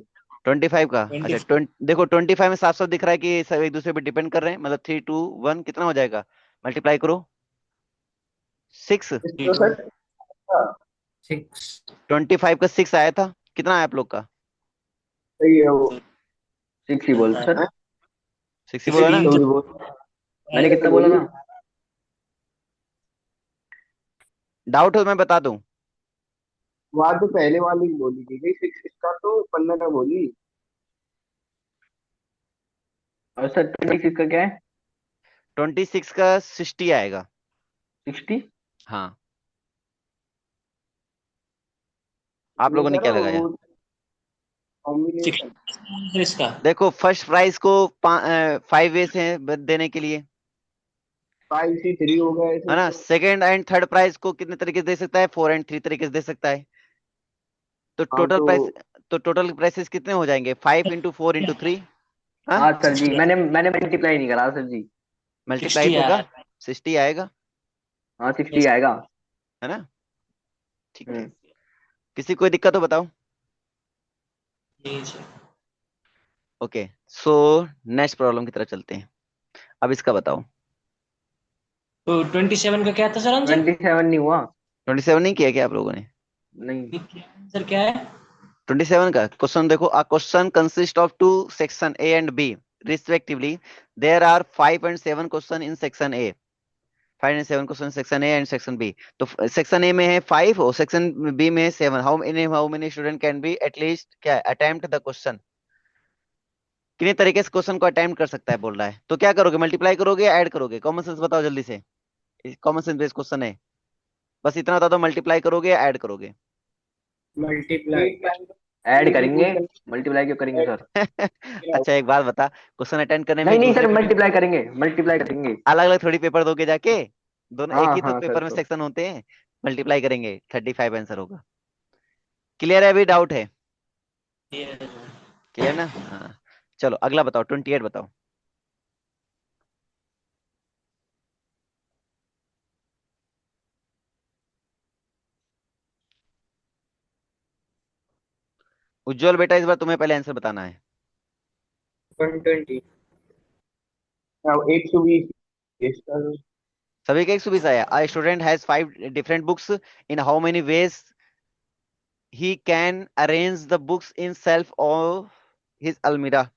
25 का, अच्छा 25। 20, देखो 25 में साफ साफ दिख रहा है कि सब एक दूसरे पे डिपेंड कर रहे हैं, मतलब 3 2 1 कितना हो जाएगा, मल्टीप्लाई करो 6। तो सर 6। 25 का 6 आया था, कितना आया आप लोग का? सही है वो। 6 ही बोल सर। 6 ही बोला ना। 16 तो तो भी बोल। मैंने कितना बोला था? डाउट हो मैं बता दूं? वहां तो पहले वाली बोली थी भाई, 6 इसका तो 15 बोली। और सर 26 का क्या है? 26 का 60 आएगा। 60। हाँ, आप लोगों ने सर क्या वो लगाया? कॉम्बिनेशन। 16 इसका। देखो फर्स्ट प्राइज को 5 वेज हैं देने के लिए, 5C3 हो गया ऐसे है ना। तो। सेकंड एंड थर्ड प्राइज को कितने तरीके से दे सकता है, 4 एंड 3 तरीके से दे सकता है। तो हाँ टोटल तो। प्राइस, तो टोटल प्राइसेस कितने हो जाएंगे, 5 × 4 × 3। हाँ, हाँ सर जी, 60 मैंने मल्टीप्लाई नहीं करा सर जी। मल्टीप्लाई 60 तो होगा, आया। 60 आएगा, हाँ 60 आएगा। है ना। ठीक है, हम्म। किसी कोई दिक्कत हो बताओ। यही sir. Okay, so next problem की तरफ चलते हैं। अब इसका बताओ। तो 27 का क्या था सर आंसर? 27 नहीं हुआ। 27 नहीं किया क्या आप लोगों ने? नहीं। आंसर क्या है? 27 का क्वेश्चन देखो, a question consist of two section A and B respectively, there are 5 and 7 question in section A, 5 and 7 question section A and section B. तो सेक्शन ए में है 5 और सेक्शन बी में है 7, how many student can be at least क्या अटेम्प्ट द क्वेश्चन, कितने तरीके से क्वेश्चन को अटेम्प्ट कर सकता है बोल रहा है। तो क्या करोगे, मल्टीप्लाई करोगे या ऐड करोगे, कॉमन सेंस बताओ जल्दी से, कॉमन सेंस बेस्ड क्वेश्चन है, बस इतना बता दो, मल्टीप्लाई करोगे या ऐड करोगे? मल्टीप्लाई। ऐड करेंगे। मल्टीप्लाई क्यों करेंगे सर? अच्छा एक बात बता, क्वेश्चन अटेंड करने में नहीं एक नहीं दूसरे सर, पे मल्टीप्लाई करेंगे, मल्टीप्लाई करेंगे। अलग अलग थोड़ी पेपर दोगे जाके, दोनों एक हाँ ही तो हाँ सर पेपर में तो। सेक्शन होते हैं। मल्टीप्लाई करेंगे, 35 आंसर होगा। क्लियर है, अभी डाउट है? ये क्लियर ना, हाँ। चलो अगला बताओ, 28 बताओ। उज्जवल बेटा इस बार तुम्हें पहले आंसर बताना है। 120। 120। इसका सभी का 120 आया। A student has 5 different books, in how many veg he can arrange the books in self of his अलमीरा।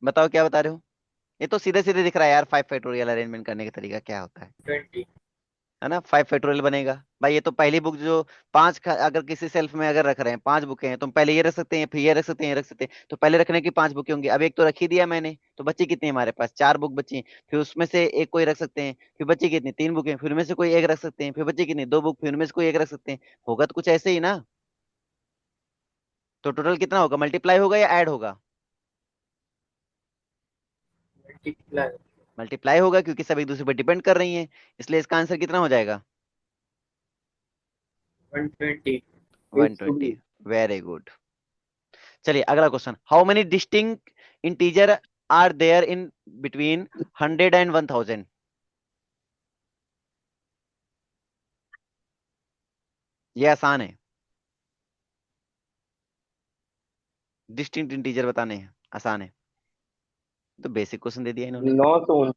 बताओ क्या बता रहे हो। ये तो सीधे सीधे दिख रहा है यार, 5 फैक्टोरियल अरेंजमेंट करने का तरीका क्या होता है 20। है ना। 5 फैक्टोरियल बनेगा भाई, ये तो पहली बुक जो अगर किसी सेल्फ में अगर रख रहे हैं 5 बुकें हैं, तो हम पहले ये रख सकते हैं, फिर ये रख सकते हैं, ये रख सकते हैं, तो पहले रखने की 5 बुकें होंगी। अब एक तो रख ही दिया मैंने, तो बच्ची कितनी है हमारे पास, 4 बुक बची हैं। फिर उसमें से एक कोई रख सकते हैं, फिर बच्ची कितनी, 3 बुकें, फिर उनमें से कोई एक रख सकते हैं, फिर बच्ची कितनी, 2 बुक, फिर उनमें से कोई एक रख सकते हैं। होगा तो कुछ ऐसे ही ना। तो टोटल कितना होगा, मल्टीप्लाई होगा या ऐड होगा? मल्टीप्लाई। मल्टीप्लाई होगा, क्योंकि सब एक दूसरे पर डिपेंड कर रही हैं, इसलिए इसका आंसर कितना हो जाएगा, 120। 120। Very good. चलिए अगला question, how many distinct integer are there in between 100 and 1000? ये आसान है, डिस्टिंक्ट इंटीजर बताने हैं, आसान है। तो बेसिक क्वेश्चन दे दिया इन्होंने। 900।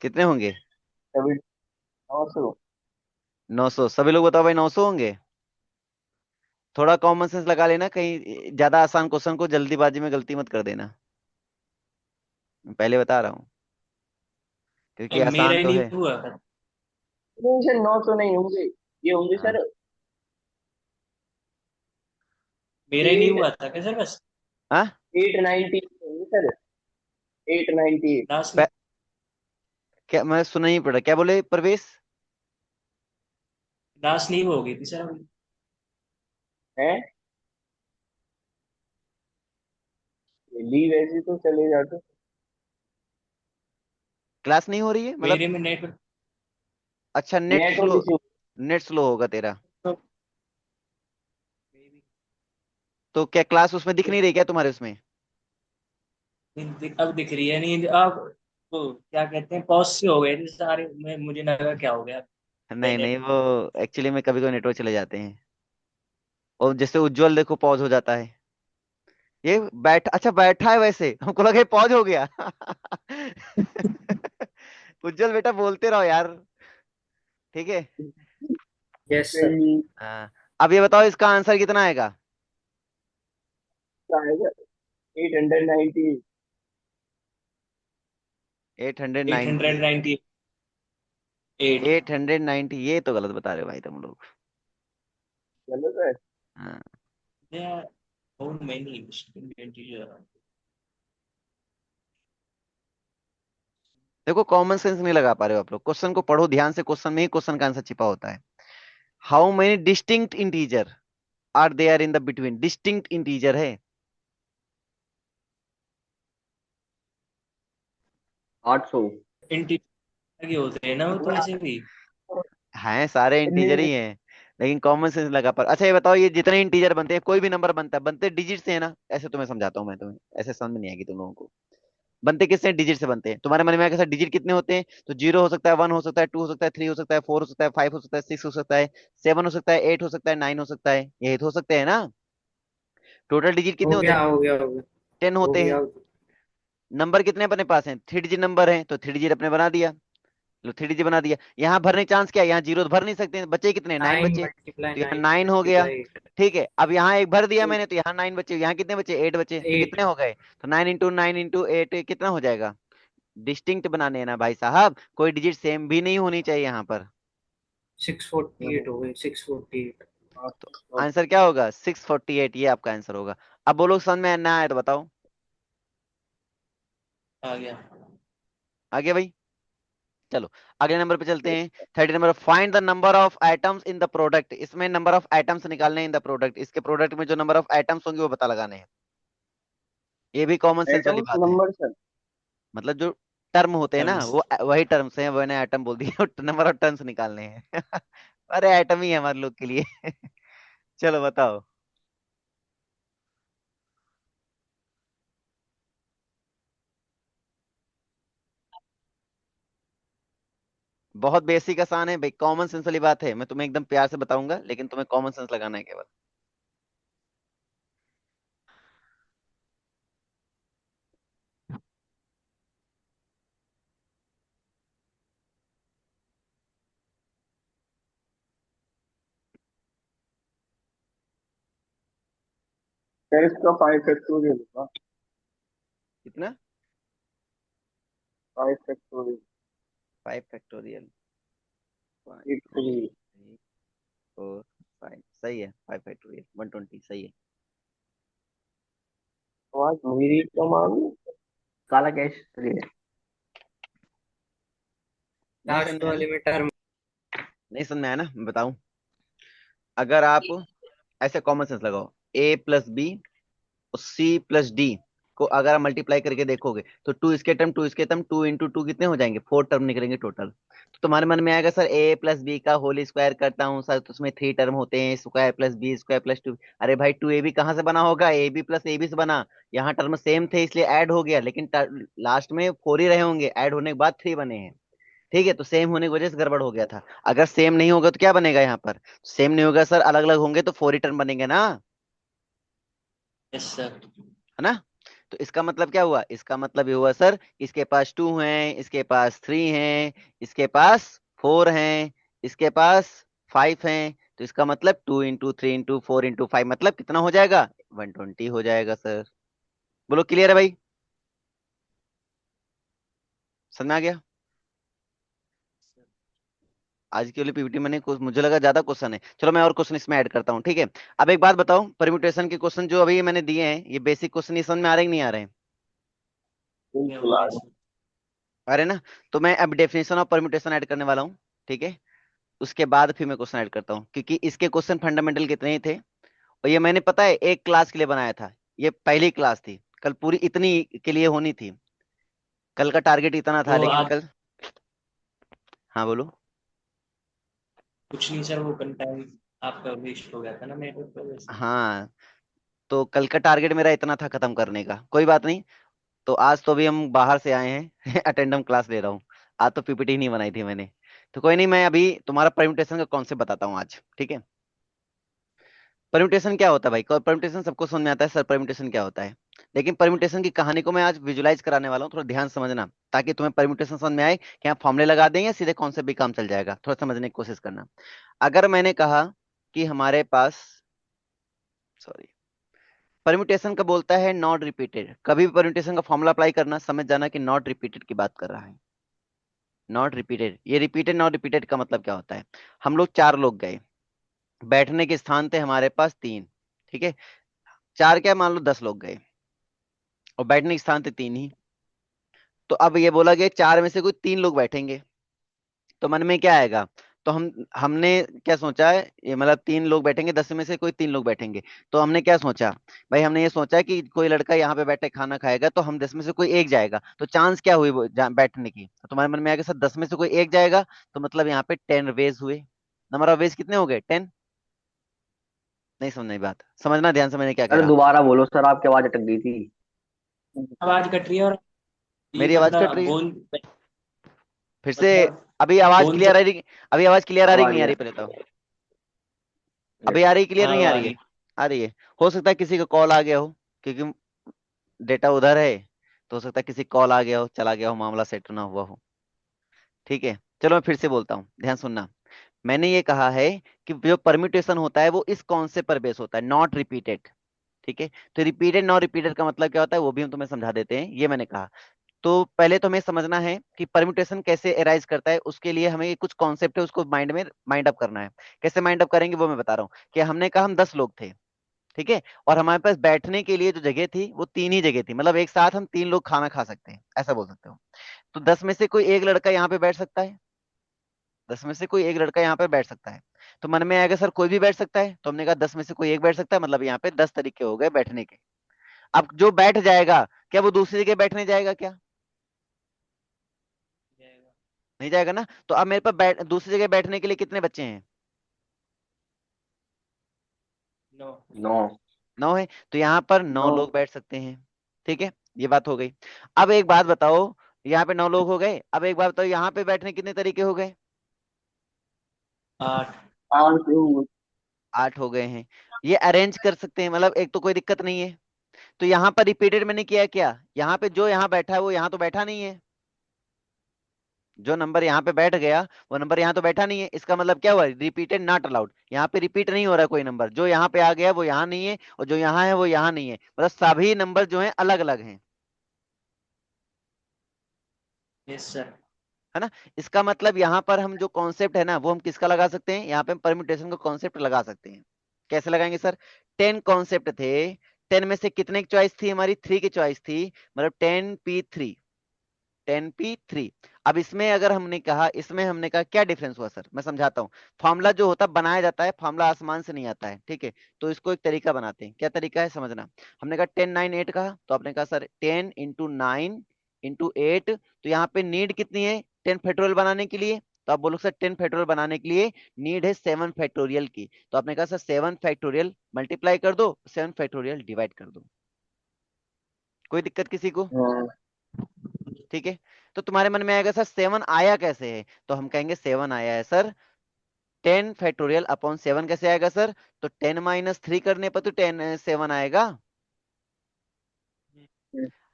कितने होंगे? 900। 900, सभी लोग बताओ भाई 900 होंगे। थोड़ा कॉमन सेंस लगा लेना, कहीं ज्यादा आसान क्वेश्चन को जल्दीबाजी में गलती मत कर देना, मैं पहले बता रहा हूँ, क्योंकि मेरा आसान ही तो नहीं है। हुआ। नहीं सर, 900 नहीं होंगे। ये होंगे हाँ, सर। मेरा ही नहीं एट हुआ था क्या सर बस? हाँ? 890 होंगे सर। 898। लास्ट नहीं। प- क्या मैं सुना ही पड़ा, क्या बोले प्रवेश? लास्ट नहीं हो गई थी सर अभी। है। लीव ऐसी तो चले जाते। क्लास नहीं हो रही है मतलब? मेरे में नेटवर्क। अच्छा net network slow, issue. Net slow होगा तेरा। तो क्या क्लास उसमें दिख नहीं रही क्या तुम्हारे उसमें? अब दिख रही है नींद अब। वो क्या कहते हैं, पॉज से हो गए थे सारे, मैं मुझे लगा क्या हो गया। नहीं नहीं, वो एक्चुअली में कभी कभी नेटवर्क चले जाते हैं। और जैसे उज्जवल देखो पॉज हो जाता है। ये अच्छा बैठा है, वैसे हमको लगा पॉज हो गया। उज्जवल बेटा बोलते रहो यार। ठीक है। Yes sir. ट्वेंटी हाँ। अब ये बताओ इसका आंसर कितना आएगा। का आएगा 890। 890। 898। 890, ये तो गलत बता रहे हो भाई तुम लोग। गलत है। हाँ। there are how many distinct integer? देखो कॉमन सेंस नहीं लगा पा रहे हो आप लोग, क्वेश्चन को पढ़ो ध्यान से, क्वेश्चन में ही क्वेश्चन का आंसर छिपा होता है। How many distinct integer are there in the between, distinct integer है। 800। इंटीजर के होते हैं ना वो तो ऐसे भी। हैं सारे इंटीजर ही हैं, लेकिन कॉमन सेंस लगा पर। अच्छा ये बताओ, ये जितने इंटीजर बनते हैं, कोई भी नंबर बनता है, बनते डिजिट से है ना, ऐसे तुम्हें समझाता हूँ मैं तुम्हें, ऐसे समझ में नहीं आएगी तुम लोगों को। बनते किससे, डिजिट से बनते हैं। तुम्हारे मन में आएगा सर डिजिट कितने होते हैं, तो 0 हो सकता है, 1 हो सकता है, 2 हो सकता है, 3 हो सकता है, 4 हो सकता है, 5 हो सकता है, 6 हो सकता है, 7 हो सकता है, 8 हो सकता है, 9 हो सकता है, यही तो हो सकते हैं ना। टोटल डिजिट कितने हो होते गया हैं, हो गया हो गया 10 हो होते हैं। गया। नंबर कितने अपने पास हैं, 3 डिजिट नंबर है, तो 3 डिजिट अपने बना दिया। लो 3 डिजिट बना दिया। यहाँ भरने चांस क्या है, यहाँ जीरो तो भर नहीं सकते, बच्चे कितने, 9 नाइन बच्चे, मल्टीप्लाई तो यहाँ नाइन 9 हो गया। मल्टीप्लाई ठीक है, अब यहाँ एक भर दिया मैंने, तो यहाँ 9 बचे, यहाँ कितने बचे, 8 बचे, तो एट। कितने हो गए, तो 9 इंटू 8 कितना हो जाएगा। डिस्टिंक्ट बनाने हैं ना भाई साहब, कोई डिजिट सेम भी नहीं होनी चाहिए यहाँ पर। 648 हो गए 648। तो आंसर क्या होगा, 648, ये आपका आंसर होगा। अब बोलो समझ में ना आया तो बताओ। आ गया। आगे भाई। चलो अगले नंबर पे चलते हैं। 30 number, find the number of items in the product. इसमें नंबर ऑफ आइटम्स निकालने इन द प्रोडक्ट, इसके प्रोडक्ट में जो नंबर ऑफ आइटम्स होंगे वो पता लगाने हैं। ये भी कॉमन सेंस वाली एटम्स बात है। Number sir. मतलब जो टर्म होते हैं ना, टर्म्स। वो वही टर्म्स हैं, मैंने आइटम बोल दिया। नंबर ऑफ टर्म्स निकालने हैं। अरे आइटम ही है हमारे लोग के लिए। चलो बताओ। बहुत बेसिक आसान है भाई, कॉमन सेंस वाली बात है, मैं तुम्हें एकदम प्यार से बताऊंगा, लेकिन तुम्हें कॉमन सेंस लगाना है केवल। सर इसका 5 फैक्टोरियल होगा। कितना, 5 फैक्टोरियल। 5 फैक्टोरियल। 8 3। 4 5 सही है, 5 फैक्टोरियल 120 सही है। आज मेरी कमान काला कैश चलिए। नहीं समझ लास्ट में आया ना, वाले में टर्म। नहीं समझ में आया ना, मैं बताऊं। अगर आप ऐसे कॉमन सेंस लगाओ, A+B और C+D को अगर आप मल्टीप्लाई करके देखोगे, तो टू इसके टर्म 2 इंटू 2 कितने हो जाएंगे, 4 टर्म निकलेंगे टोटल। तो तुम्हारे मन में आएगा सर A+B का होल स्क्वायर करता हूँ सर, तो उसमें 3 टर्म होते हैं, square plus b square plus 2। अरे भाई 2AB कहाँ से बना होगा, AB+AB से बना। यहाँ टर्म सेम थे इसलिए ऐड हो गया, लेकिन लास्ट में 4 ही रहे होंगे, ऐड होने के बाद 3 बने हैं। ठीक है, तो सेम होने की वजह से गड़बड़ हो गया था। अगर सेम नहीं होगा तो क्या बनेगा यहाँ पर, सेम नहीं होगा सर, अलग अलग होंगे तो 4 ही टर्म बनेंगे ना, यस सर। है ना। तो इसका मतलब क्या हुआ, इसका मतलब ये हुआ सर, इसके पास 2 हैं, इसके पास 3 हैं, इसके पास 4 हैं, इसके पास 5 हैं, तो इसका मतलब 2 इंटू 3 इंटू 4 इंटू 5 मतलब कितना हो जाएगा, 120 हो जाएगा सर। बोलो क्लियर है भाई, समझ में आ गया। आज की वाली पीपीटी मैंने कुछ, मुझे लगा ज्यादा क्वेश्चन है, चलो मैं और क्वेश्चन इसमें ऐड करता हूँ, ठीक है। अब एक बात बताओ, परम्यूटेशन के क्वेश्चन जो अभी मैंने दिए हैं, ये बेसिक क्वेश्चन, ये समझ में आ रहे हैं कि नहीं आ रहे हैं, ये बिल्कुल हो आ गया गया। सर। आ रहे हैं ना। तो मैं अब डेफिनेशन ऑफ परम्यूटेशन ऐड करने वाला हूँ, ठीक है। उसके बाद फिर मैं क्वेश्चन ऐड करता हूँ, क्योंकि इसके क्वेश्चन फंडामेंटल कितने ही थे, और ये मैंने पता है एक क्लास के लिए बनाया था, ये पहली क्लास थी, कल पूरी इतनी के लिए होनी थी, कल का टारगेट इतना था, वो लेकिन आप कल। हाँ बोलो। कुछ नहीं सर, वो कंटेंट आपका वेस्ट हो गया था ना नेटवर्क की वजह से। हाँ, तो कल का टारगेट मेरा इतना था खत्म करने का, कोई बात नहीं। तो आज तो भी हम बाहर से आए हैं अटेंडम क्लास ले रहा हूँ। आज तो पीपीटी नहीं बनाई थी मैंने। तो कोई नहीं, मैं अभी तुम्हारा परम्यूटेशन का कॉन्सेप्ट बताता हूँ आज, ठीक है। परम्यूटेशन क्या होता है भाई? परम्यूटेशन सबको समझ में आता है सर, परम्यूटेशन क्या होता है। लेकिन परम्यूटेशन की कहानी को मैं आज विजुलाइज कराने वाला हूँ, थोड़ा ध्यान से समझना, ताकि तुम्हें परम्यूटेशन समझ में आए कि आप फॉर्मूले लगा दें या सीधे कॉन्सेप्ट भी काम चल जाएगा, थोड़ा समझने की कोशिश करना। अगर मैंने कहा कि हमारे पास, सॉरी, परम्यूटेशन का बोलता है नॉट रिपीटेड, कभी भी परम्यूटेशन का फॉर्मूला अप्लाई करना, समझ जाना कि नॉट रिपीटेड की बात कर रहा है। नॉट रिपीटेड, ये रिपीटेड नॉट रिपीटेड का मतलब क्या होता है? हम लोग 4 लोग गए, बैठने के स्थान थे हमारे पास 3, ठीक है। 4 क्या, मान लो 10 लोग गए और बैठने के स्थान थे 3 ही। तो अब ये बोला गया 4 में से कोई 3 लोग बैठेंगे, तो मन में क्या आएगा? तो हमने क्या सोचा है, ये मतलब 3 लोग बैठेंगे, 10 में से कोई 3 लोग बैठेंगे। तो हमने क्या सोचा भाई? हमने ये सोचा कि कोई लड़का यहाँ पे बैठे खाना खाएगा, तो हम 10 में से कोई एक जाएगा, तो चांस क्या हुई बैठने की? तो तुम्हारे मन में आएगा सर 10 में से कोई एक जाएगा, तो मतलब यहाँ पे 10 वेज हुए। नंबर ऑफ वेज कितने हो गए? 10। नहीं समझ नहीं बात, समझना ध्यान से मैंने क्या अरे करा। दोबारा बोलो सर, आपकी आवाज अटक गई थी। आवाज कट रही है, और ये मेरी आवाज कट मतलब रही है गोंद, फिर से? मतलब अभी आवाज गोंद क्लियर आ रही? अभी आवाज क्लियर आ अब रही आ कि नहीं रही आ है। रही पहले तो? अभी आ रही, क्लियर हाँ नहीं अब आ आ रही रही है? है। आ रही है। हो सकता है किसी का कॉल आ गया हो, क्योंकि डेटा उधर है, तो हो सकता है किसी कॉल आ गया हो, चला गया हो, मामला सेट ना हुआ हो। ठीक है, चलो मैं फिर से बोलता हूँ, ध्यान सुनना। मैंने ये कहा है कि जो परम्यूटेशन होता है वो इस कॉन्सेप्ट पर बेस होता है, नॉट रिपीटेड। ठीक है। तो रिपीटेड नॉट रिपीटेड का मतलब क्या होता है वो भी हम तुम्हें समझा देते हैं, ये मैंने कहा। तो पहले तो हमें समझना है कि परम्यूटेशन कैसे अराइज करता है, उसके लिए हमें कुछ कॉन्सेप्ट है उसको माइंड अप करना है। कैसे माइंड अप करेंगे वो मैं बता रहा हूँ। कि हमने कहा हम 10 लोग थे, ठीक है, और हमारे पास बैठने के लिए जो जगह थी वो 3 ही जगह थी, मतलब एक साथ हम 3 लोग खाना खा सकते हैं, ऐसा बोल सकते हो। तो 10 में से कोई एक लड़का यहाँ पे बैठ सकता है, 10 में से कोई एक लड़का यहाँ पे बैठ सकता है। तो मन में आएगा सर कोई भी बैठ सकता है, तो हमने कहा 10 में से कोई एक बैठ सकता है, मतलब यहाँ पे 10 तरीके हो गए बैठने के। अब जो बैठ जाएगा, क्या वो दूसरी जगह बैठने जाएगा क्या? जाएगा। नहीं जाएगा ना। तो अब मेरे पास दूसरी जगह बैठने के लिए कितने बच्चे हैं? नो। 9। 9 है, तो यहाँ पर 9 9। लोग बैठ सकते हैं। ठीक है, ये बात हो गई। अब एक बात बताओ, यहाँ पे 9 लोग हो गए, अब एक बात बताओ यहाँ पे बैठने कितने तरीके हो गए? 8। 8 8 हो गए हैं। ये अरेंज कर सकते हैं, मतलब एक तो कोई दिक्कत नहीं है। तो यहाँ पर रिपीटेड मैंने किया क्या? यहाँ पे जो यहाँ बैठा है वो यहाँ तो बैठा नहीं है, जो नंबर यहाँ पे बैठ गया वो नंबर यहाँ तो बैठा नहीं है, इसका मतलब क्या हुआ? रिपीटेड नॉट अलाउड, यहाँ पे रिपीट नहीं हो रहा कोई नंबर, जो यहाँ पे आ गया वो यहाँ नहीं है, और जो यहाँ है वो यहाँ नहीं है, मतलब सभी नंबर जो है अलग अलग हैं। Yes sir. है ना। इसका मतलब यहाँ पर हम जो कॉन्सेप्ट है ना वो हम किसका लगा सकते हैं? यहाँ पे हम परम्यूटेशन का कॉन्सेप्ट लगा सकते हैं। कैसे लगाएंगे सर? 10 कॉन्सेप्ट थे, 10 में से कितने की चॉइस थी हमारी? 3 की चॉइस थी, मतलब 10p3, 10p3। अब इसमें अगर हमने कहा, इसमें हमने कहा क्या डिफरेंस हुआ सर, मैं समझाता हूँ। फॉर्मूला जो होता है बनाया जाता है, फॉर्मूला आसमान से नहीं आता है, ठीक है। तो इसको एक तरीका बनाते हैं, क्या तरीका है समझना। हमने कहा 10 9 8 कहा, तो आपने कहा सर 10 × 9 × 8, तो यहाँ पे नीड कितनी है 10 फैक्टोरियल बनाने के लिए? तो आप बोलो सर 10 फैक्टोरियल बनाने के लिए नीड है 7 फैक्टोरियल की, तो आपने कहा सर 7 फैक्टोरियल मल्टीप्लाई कर दो, 7 फैक्टोरियल डिवाइड कर दो। कोई दिक्कत किसी को? हाँ। ठीक है। तो तुम्हारे मन में आएगा सर 7 आया कैसे है, तो हम कहेंगे 7 आया है सर 10 फैक्टोरियल अपॉन 7 कैसे आएगा सर? तो 10 - 3 करने पर तो 7 आएगा।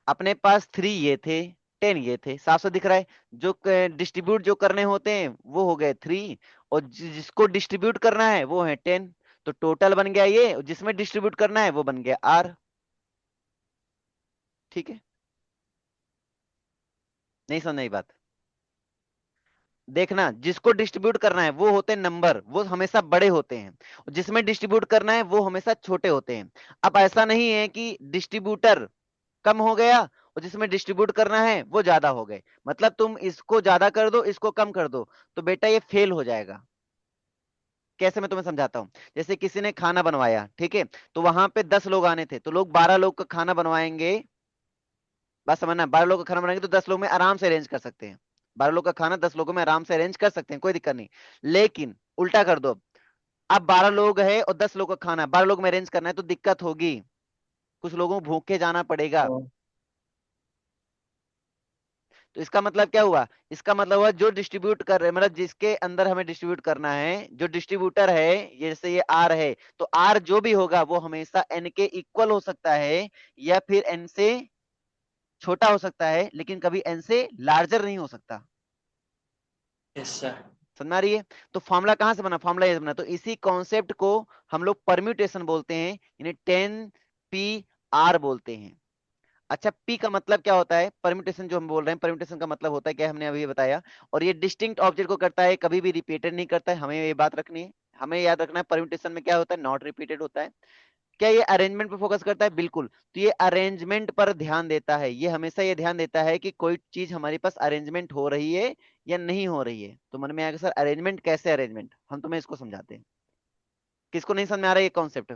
अपने पास 3 ये थे, 10 ये थे, साफ साफ दिख रहा है। जो डिस्ट्रीब्यूट जो करने होते हैं वो हो गए 3, और जिसको डिस्ट्रीब्यूट करना है वो है 10। तो टोटल बन गया ये, और जिसमें डिस्ट्रीब्यूट करना है वो बन गया R। ठीक है, नहीं समझ नहीं बात। देखना, जिसको डिस्ट्रीब्यूट करना है वो होते हैं नंबर, वो हमेशा बड़े होते हैं, और जिसमें डिस्ट्रीब्यूट करना है वो हमेशा छोटे होते हैं। अब ऐसा नहीं है कि डिस्ट्रीब्यूटर कम हो गया और जिसमें डिस्ट्रीब्यूट करना है वो ज्यादा हो गए, मतलब तुम इसको ज्यादा कर दो इसको कम कर दो तो बेटा ये फेल हो जाएगा। कैसे, मैं तुम्हें समझाता हूँ। जैसे किसी ने खाना बनवाया, ठीक है, तो वहां पे 10 लोग आने थे, तो लोग 12 लोग का खाना बनवाएंगे। बात समझना, 12 लोग का खाना बनाएंगे तो 10 लोग में आराम से अरेंज कर सकते हैं। 12 लोग का खाना 10 लोगों में आराम से अरेंज कर सकते हैं, कोई दिक्कत नहीं। लेकिन उल्टा कर दो, अब 12 लोग है और 10 लोग का खाना 12 लोग में अरेंज करना है, तो दिक्कत होगी, कुछ लोगों को भूखे जाना पड़ेगा। तो इसका मतलब क्या हुआ, इसका मतलब हुआ जो डिस्ट्रीब्यूट कर रहे, मतलब जिसके अंदर हमें डिस्ट्रीब्यूट करना है, जो डिस्ट्रीब्यूटर है, ये जैसे ये आर है, तो आर जो भी होगा वो हमेशा एन के इक्वल हो सकता है या फिर एन से छोटा हो सकता है, लेकिन कभी एन से लार्जर नहीं हो सकता। Yes sir. समझ में आ रही है? तो फॉर्मूला कहां से बना, फॉर्मूला ये बना, तो इसी कॉन्सेप्ट को हम लोग परम्यूटेशन बोलते हैं, यानी 10 p r बोलते हैं। अच्छा, पी का मतलब क्या होता है, परम्यूटेशन जो हम बोल रहे हैं, परम्यूटेशन का मतलब होता है क्या, हमने अभी बताया। और ये डिस्टिंक्ट ऑब्जेक्ट को करता है, कभी भी रिपीटेड नहीं करता है, हमें ये बात रखनी है, हमें याद रखना है परम्यूटेशन में क्या होता है, नॉट रिपीटेड होता है। क्या ये अरेंजमेंट पर फोकस करता है, बिल्कुल। तो ये अरेंजमेंट पर ध्यान देता है, ये हमेशा ये ध्यान देता है कि कोई चीज हमारे पास अरेंजमेंट हो रही है या नहीं हो रही है। तो मन में आएगा सर अरेंजमेंट कैसे, अरेंजमेंट हम तुम्हें इसको समझाते हैं। किसको नहीं समझ में आ रहा है ये कॉन्सेप्ट?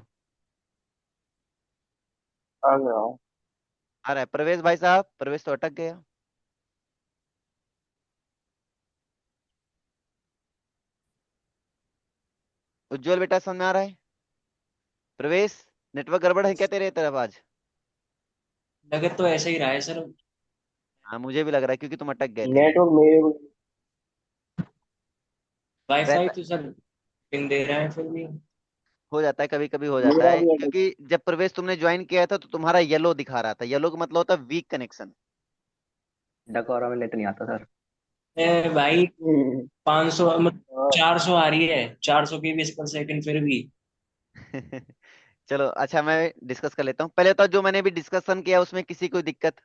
आ गया। आ रहा है प्रवेश भाई साहब, प्रवेश तो अटक गया। उज्जवल बेटा समझ में आ रहा है? प्रवेश, नेटवर्क गड़बड़ है क्या तेरे तरफ आज? लगे तो ऐसा ही रहा है सर। हाँ मुझे भी लग रहा है, क्योंकि तुम अटक गए थे। नेटवर्क मेरे को वाईफाई रहता, तो सर पिन दे रहा है फिर भी। हो जाता है, कभी कभी हो जाता मेरा है, भी क्योंकि जब प्रवेश तुमने ज्वाइन किया था तो तुम्हारा येलो दिखा रहा था, येलो का मतलब होता है वीक कनेक्शन। डकोरा में नेट नहीं आता सर। भाई हम्म, 500 मतलब हाँ, 400 आ रही है, 400 kbps पर सेकंड फिर भी। चलो अच्छा, मैं डिस्कस कर लेता हूँ। पहले तो जो मैंने भी डिस्कशन किया उसमें किसी को दिक्कत,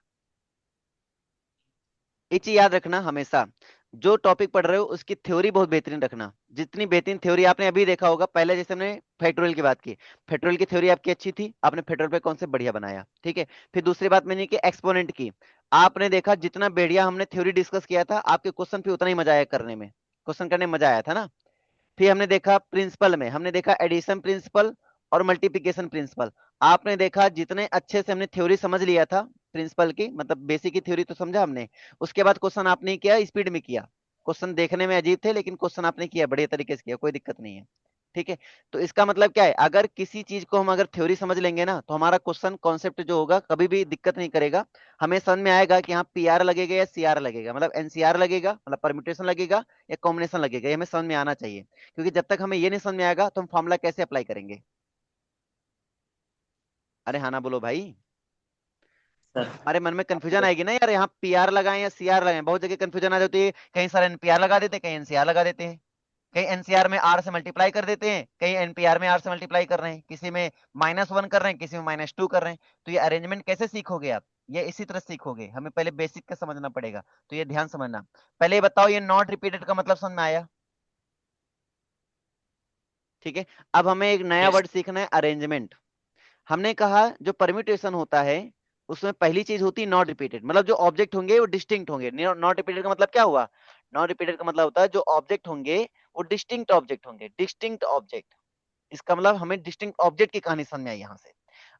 एक चीज याद रखना हमेशा, जो टॉपिक पढ़ रहे हो उसकी थ्योरी बहुत बेहतरीन रखना। जितनी बेहतरीन थ्योरी आपने अभी देखा होगा, पहले जैसे हमने फेट्रोल की बात की, फेट्रोल की थ्योरी आपकी अच्छी थी, आपने फेट्रोल पे कॉन्सेप्ट बढ़िया बनाया, ठीक है। फिर दूसरी बात मैंने की एक्सपोनेंट की, आपने देखा जितना बढ़िया हमने थ्योरी डिस्कस किया था, आपके क्वेश्चन भी उतना ही मजा आया करने में, क्वेश्चन करने में मजा आया था ना। फिर हमने देखा प्रिंसिपल में, हमने देखा एडिशन प्रिंसिपल और मल्टीप्लिकेशन प्रिंसिपल। आपने देखा जितने अच्छे से हमने थ्योरी समझ लिया था प्रिंसिपल की, मतलब बेसिक की थ्योरी तो समझा हमने, उसके बाद क्वेश्चन आपने किया स्पीड में किया। क्वेश्चन देखने में अजीब थे लेकिन क्वेश्चन आपने किया बढ़िया तरीके से किया, कोई दिक्कत नहीं है, ठीक है। तो इसका मतलब क्या है, अगर किसी चीज को हम अगर थ्योरी समझ लेंगे ना, तो हमारा क्वेश्चन कॉन्सेप्ट जो होगा कभी भी दिक्कत नहीं करेगा। हमें समझ में आएगा कि यहाँ पी आर लगेगा या सी आर लगेगा, मतलब एनसीआर लगेगा, मतलब परम्यूटेशन लगेगा या कॉम्बिनेशन लगेगा, ये हमें समझ में आना चाहिए। क्योंकि जब तक हमें ये नहीं समझ में आएगा तो हम फॉर्मूला कैसे अप्लाई करेंगे? अरे हाँ ना बोलो भाई, सर हमारे मन में कंफ्यूजन आएगी ना यार, यहाँ पी आर लगाएं या सी आर लगाएं, बहुत जगह कंफ्यूजन आ जाती है, कहीं सर एनपीआर लगा देते हैं, कहीं एनसीआर लगा देते हैं, कहीं एनसीआर में आर से मल्टीप्लाई कर देते हैं, कहीं एनपीआर में आर से मल्टीप्लाई कर रहे हैं, किसी में -1 कर रहे हैं, किसी में -2 कर रहे हैं। तो ये अरेंजमेंट कैसे सीखोगे आप? ये इसी तरह सीखोगे, हमें पहले बेसिक का समझना पड़ेगा। तो ये ध्यान समझना। पहले ये बताओ, ये नॉट रिपीटेड का मतलब समझ में आया? ठीक है। अब हमें एक नया यस। वर्ड सीखना है, अरेंजमेंट। हमने कहा जो परम्यूटेशन होता है उसमें पहली चीज होती है नॉट रिपीटेड, मतलब जो ऑब्जेक्ट होंगे वो डिस्टिंक्ट होंगे। नॉट रिपीटेड का मतलब क्या हुआ, नॉट रिपीटेड का मतलब होता है जो ऑब्जेक्ट होंगे वो डिस्टिंक्ट ऑब्जेक्ट होंगे, डिस्टिंक्ट ऑब्जेक्ट। इसका मतलब हमें डिस्टिंक्ट ऑब्जेक्ट की कहानी समझ में आई यहाँ से।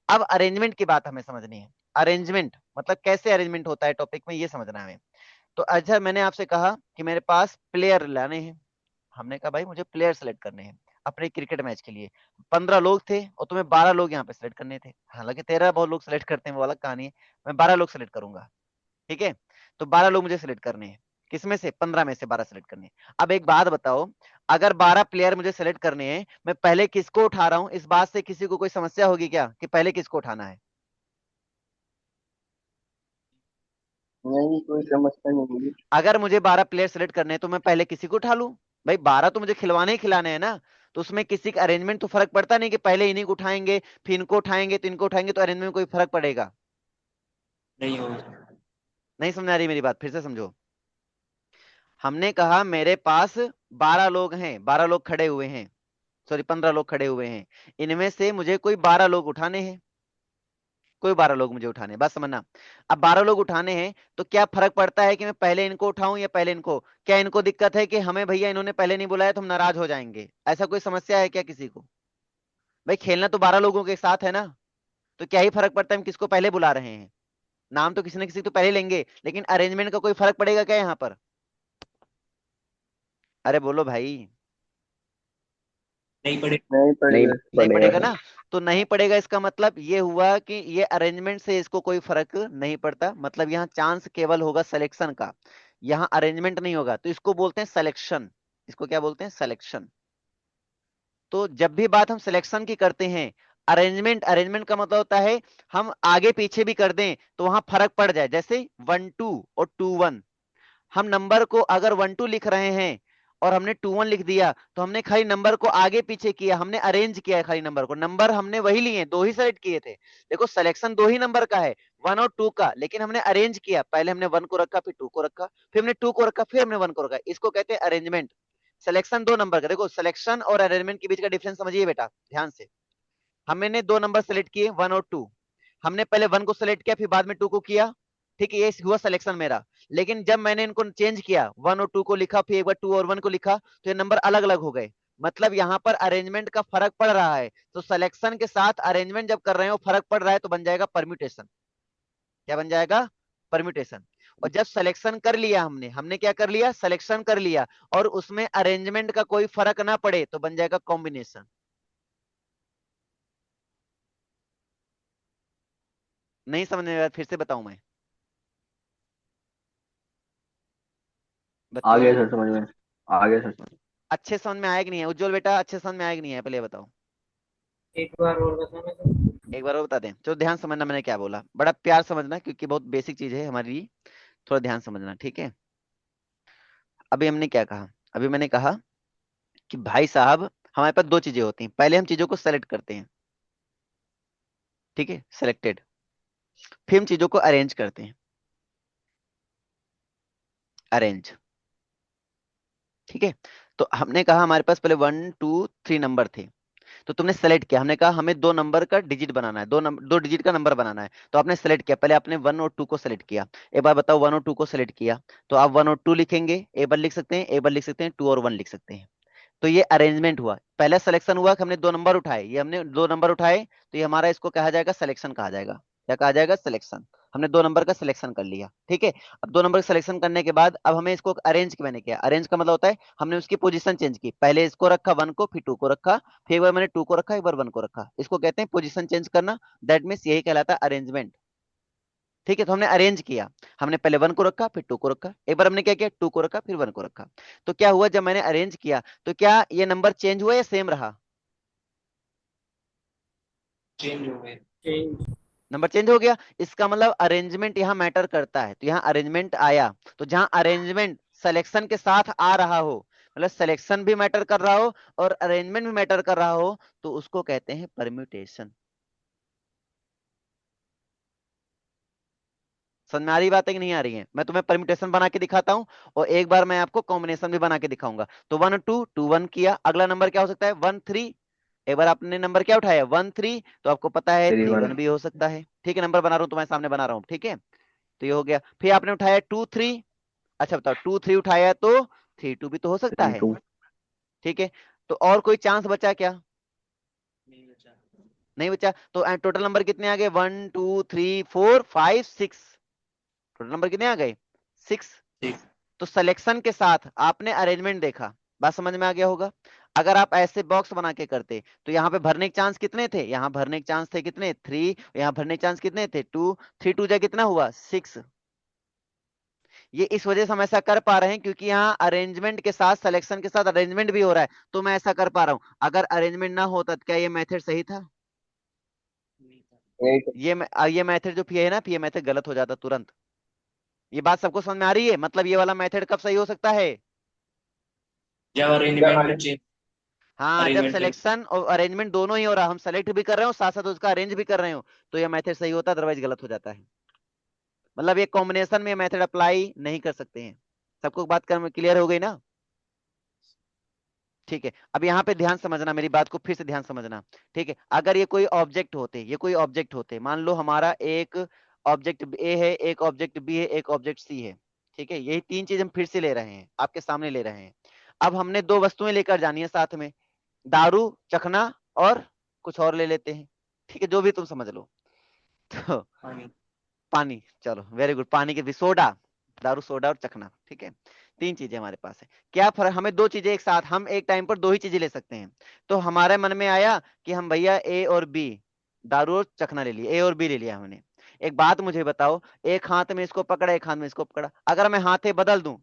अब अरेंजमेंट की बात हमें समझनी है। अरेंजमेंट मतलब कैसे अरेंजमेंट होता है टॉपिक में, ये समझना है हमें। तो अच्छा, मैंने आपसे कहा कि मेरे पास प्लेयर लाने हैं, हमने कहा भाई मुझे प्लेयर सेलेक्ट करने हैं अपने क्रिकेट मैच के लिए। 15 लोग थे और तुम्हें 12 लोग यहाँ पे सेलेक्ट करने थे, हालांकि 13 बहुत लोग सेलेक्ट करते हैं वो अलग कहानी है, मैं 12 लोग सेलेक्ट करूंगा, ठीक है। तो 12 लोग मुझे सिलेक्ट करने हैं, किसमें से, 15 में से 12 सिलेक्ट करने हैं। अब एक बात बताओ, अगर 12 प्लेयर मुझे सिलेक्ट करने हैं, मैं पहले किसको उठा रहा हूं, इस बात से किसी को कोई समस्या होगी क्या कि पहले किसको उठाना है? नहीं कोई समस्या नहीं होगी। अगर मुझे 12 प्लेयर सेलेक्ट करने हैं तो मैं पहले किसी को उठा लूं? भाई 12 तो मुझे खिलवाने ही खिलाने हैं ना। तो उसमें किसी का अरेंजमेंट तो फर्क पड़ता नहीं कि पहले इन्हीं को उठाएंगे फिर इनको उठाएंगे तो इनको उठाएंगे, तो अरेंजमेंट में कोई फर्क पड़ेगा? नहीं होगा। नहीं समझ आ रही मेरी बात, फिर से समझो। हमने कहा मेरे पास 12 लोग हैं, 12 लोग खड़े हुए हैं, सॉरी 15 लोग खड़े हुए हैं, इनमें से मुझे कोई 12 लोग उठाने हैं, कोई 12 लोग मुझे उठाने हैं, बात समझना। अब 12 लोग उठाने हैं तो क्या फर्क पड़ता है कि मैं पहले इनको उठाऊं या पहले इनको? क्या इनको दिक्कत है कि हमें भैया इन्होंने पहले नहीं बुलाया तो हम नाराज हो जाएंगे, ऐसा कोई समस्या है क्या किसी को? भाई खेलना तो 12 लोगों के साथ है ना, तो क्या ही फर्क पड़ता है हम किसको पहले बुला रहे हैं? नाम तो किसी न किसी तो पहले लेंगे, लेकिन अरेंजमेंट का कोई फर्क पड़ेगा क्या यहाँ पर? अरे बोलो भाई। नहीं पड़े। नहीं नहीं पड़ेगा। पड़ेगा ना। तो नहीं पड़ेगा, इसका मतलब ये हुआ कि ये अरेंजमेंट से इसको कोई फर्क नहीं पड़ता, मतलब यहाँ चांस केवल होगा सिलेक्शन का, यहाँ अरेंजमेंट नहीं होगा, तो इसको बोलते हैं सिलेक्शन। इसको क्या बोलते हैं? सिलेक्शन। तो जब भी बात हम सिलेक्शन की करते हैं, अरेंजमेंट, अरेंजमेंट का मतलब होता है हम आगे पीछे भी कर दें तो वहां फर्क पड़ जाए, जैसे 1 2 और 2 1। हम नंबर को अगर 1 2 लिख रहे हैं और हमने 2 1 लिख दिया, तो हमने खाली नंबर को आगे पीछे किया, हमने अरेंज किया है खाली नंबर को, नंबर हमने वही लिए, दो ही सेलेक्ट किए थे। देखो सिलेक्शन दो ही नंबर का है, 1 और 2 का, लेकिन हमने अरेंज किया, पहले हमने 1 को रखा, फिर 2 को रखा, फिर हमने 2 को रखा, फिर हमने 1 को रखा, इसको कहते हैं अरेंजमेंट। सिलेक्शन दो नंबर का, देखो सिलेक्शन और अरेंजमेंट के बीच का डिफरेंस समझिए बेटा ध्यान से। हमने दो नंबर सेलेक्ट किए 1 और 2, हमने पहले 1 को सेलेक्ट किया फिर बाद में 2 को किया, ठीक है, ये हुआ सिलेक्शन मेरा। लेकिन जब मैंने इनको चेंज किया, 1 और 2 को लिखा, फिर एक बार 2 और 1 को लिखा, तो ये नंबर अलग अलग हो गए, मतलब यहाँ पर अरेंजमेंट का फर्क पड़ रहा है। तो सिलेक्शन के साथ अरेंजमेंट जब कर रहे हो फर्क पड़ रहा है, तो बन जाएगा परम्यूटेशन। क्या बन जाएगा? परम्यूटेशन। और जब सिलेक्शन कर लिया हमने, हमने क्या कर लिया? सिलेक्शन कर लिया, और उसमें अरेंजमेंट का कोई फर्क ना पड़े, तो बन जाएगा कॉम्बिनेशन। नहीं समझ में आया? फिर से बताऊं मैं? आगे बच्चों, सर समझ में, आगे सर समझ में। अच्छे समझ में आया कि नहीं है? उज्जवल बेटा अच्छे समझ में आया कि नहीं है, पहले ये बताओ। एक बार और बताना सर। एक बार और बता दें, चलो ध्यान समझना मैंने क्या बोला, बड़ा प्यार समझना, क्योंकि बहुत बेसिक चीज है हमारी लिए, थोड़ा ध्यान समझना, ठीक है। अभी हमने क्या कहा? अभी मैंने कहा कि भाई साहब हमारे पास दो चीजें होती हैं, पहले हम चीजों को सेलेक्ट करते हैं, ठीक है, सेलेक्टेड, फिर हम चीजों को अरेंज करते हैं, अरेंज, ठीक है। तो हमने कहा हमारे पास पहले 1 2 3 नंबर थे, तो तुमने सेलेक्ट किया, हमने कहा हमें दो नंबर का डिजिट बनाना है, दो डिजिट का नंबर बनाना है, तो आपने सेलेक्ट किया, पहले आपने 1 और 2 को सेलेक्ट किया। एक बार बताओ, 1 और 2 को सेलेक्ट किया, तो आप 1 और 2 लिखेंगे, एक बार लिख सकते हैं, एक बार लिख सकते हैं, 2 और 1 लिख सकते हैं। तो ये अरेंजमेंट हुआ, पहला सिलेक्शन हुआ कि हमने दो नंबर उठाए, ये हमने दो नंबर उठाए, तो ये हमारा, इसको कहा जाएगा सिलेक्शन कहा जाएगा। क्या कहा जाएगा? सिलेक्शन। हमने दो नंबर का सिलेक्शन कर लिया, ठीक है। अब दो नंबर का सिलेक्शन करने के बाद अब हमें इसको अरेंज की, मैंने किया, अरेंज का मतलब होता है हमने उसकी पोजीशन चेंज की, पहले इसको रखा 1 को, फिर 2 को रखा, फिर एक बार मैंने 2 को रखा, एक बार 1 को रखा, इसको कहते हैं पोजीशन चेंज करना। दैट मीन्स यही कहलाता है अरेंजमेंट, ठीक है। तो हमने अरेंज किया, हमने पहले 1 को रखा, फिर 2 को रखा, एक बार हमने क्या किया, 2 को रखा, फिर 1 को रखा। तो क्या हुआ, जब मैंने अरेंज किया, तो क्या ये नंबर चेंज हुआ या सेम रहा? चेंज हो गए। चेंज। नंबर चेंज हो गया, इसका मतलब अरेंजमेंट यहाँ मैटर करता है, तो यहाँ अरेंजमेंट आया। तो जहां अरेंजमेंट सिलेक्शन के साथ आ रहा हो, मतलब सिलेक्शन भी मैटर कर रहा हो और अरेंजमेंट भी मैटर कर रहा हो, तो उसको कहते हैं परम्यूटेशन। समझ में आ रही बात है कि नहीं आ रही है? मैं तुम्हें परम्यूटेशन बना के दिखाता हूँ, और एक बार मैं आपको कॉम्बिनेशन भी बना के दिखाऊंगा। तो 1 2 2 1 किया, अगला नंबर क्या हो सकता है? 1 3। एक बार आपने नंबर क्या उठाया? 1 3, तो आपको पता है 3 1। 3 1 भी हो सकता है, ठीक है। नंबर बना रहा हूँ, तुम्हारे सामने बना रहा हूँ, ठीक है। तो ये हो गया, फिर आपने उठाया 2 3। अच्छा बताओ, 2 3 उठाया तो 3 2 भी तो हो सकता 3 है, 2। ठीक है। तो और कोई चांस बचा क्या? नहीं बचा। नहीं बचा। तो टोटल नंबर कितने आ गए? 1 2 3 4 5 6। टोटल नंबर कितने आ गए? 6। ठीक। तो सिलेक्शन के साथ आपने अरेंजमेंट देखा, बात समझ में आ गया होगा। अगर आप ऐसे बॉक्स बना के करते, तो यहाँ पे भरने के चांस कितने थे? यहाँ भरने के चांस थे कितने? 3। यहाँ भरने के चांस कितने थे? 2। 3 2 जा कितना हुआ? 6। ये इस वजह से हम ऐसा कर पा रहे हैं क्योंकि यहाँ अरेंजमेंट के साथ, सिलेक्शन के साथ अरेंजमेंट भी हो रहा है, तो मैं ऐसा कर पा रहा हूँ। अगर अरेंजमेंट ना होता तो क्या ये मेथड सही था? नहीं था। ये मेथड जो है ना, ये मेथड गलत हो जाता तुरंत। ये बात सबको समझ में आ रही है? मतलब ये वाला मेथड कब सही हो सकता है? जब अरेंजमेंट में चेंज, हाँ, जब अरेंजमेंट में। सिलेक्शन और अरेंजमेंट दोनों ही हो रहा, हम सेलेक्ट भी कर रहे हो साथ साथ उसका अरेंज भी कर रहे हो, तो ये मेथड सही होता है, अदरवाइज गलत हो जाता है। मतलब ये कॉम्बिनेशन में मेथड अप्लाई नहीं कर सकते हैं। सबको बात कर क्लियर हो गई ना? ठीक है। अब यहाँ पे ध्यान समझना, मेरी बात को फिर से ध्यान समझना, ठीक है। अगर ये कोई ऑब्जेक्ट होते, ये कोई ऑब्जेक्ट होते, मान लो हमारा एक ऑब्जेक्ट ए है, एक ऑब्जेक्ट बी है, एक ऑब्जेक्ट सी है, ठीक है। यही तीन चीज हम फिर से ले रहे हैं, आपके सामने ले रहे हैं। अब हमने दो वस्तुएं लेकर जानी है साथ में, दारू, चखना, और कुछ और ले लेते हैं, ठीक है, जो भी तुम समझ लो। तो पानी। पानी, चलो वेरी गुड, पानी के भी, सोडा, दारू, सोडा और चखना, ठीक है। तीन चीजें हमारे पास है। क्या फर्क, हमें दो चीजें एक साथ, हम एक टाइम पर दो ही चीजें ले सकते हैं। तो हमारे मन में आया कि हम भैया ए और बी, दारू और चखना ले लिया, ए और बी ले लिया हमने। एक बात मुझे बताओ, एक हाथ में इसको पकड़ा, एक हाथ में इसको पकड़ा, अगर मैं हाथे बदल दूं,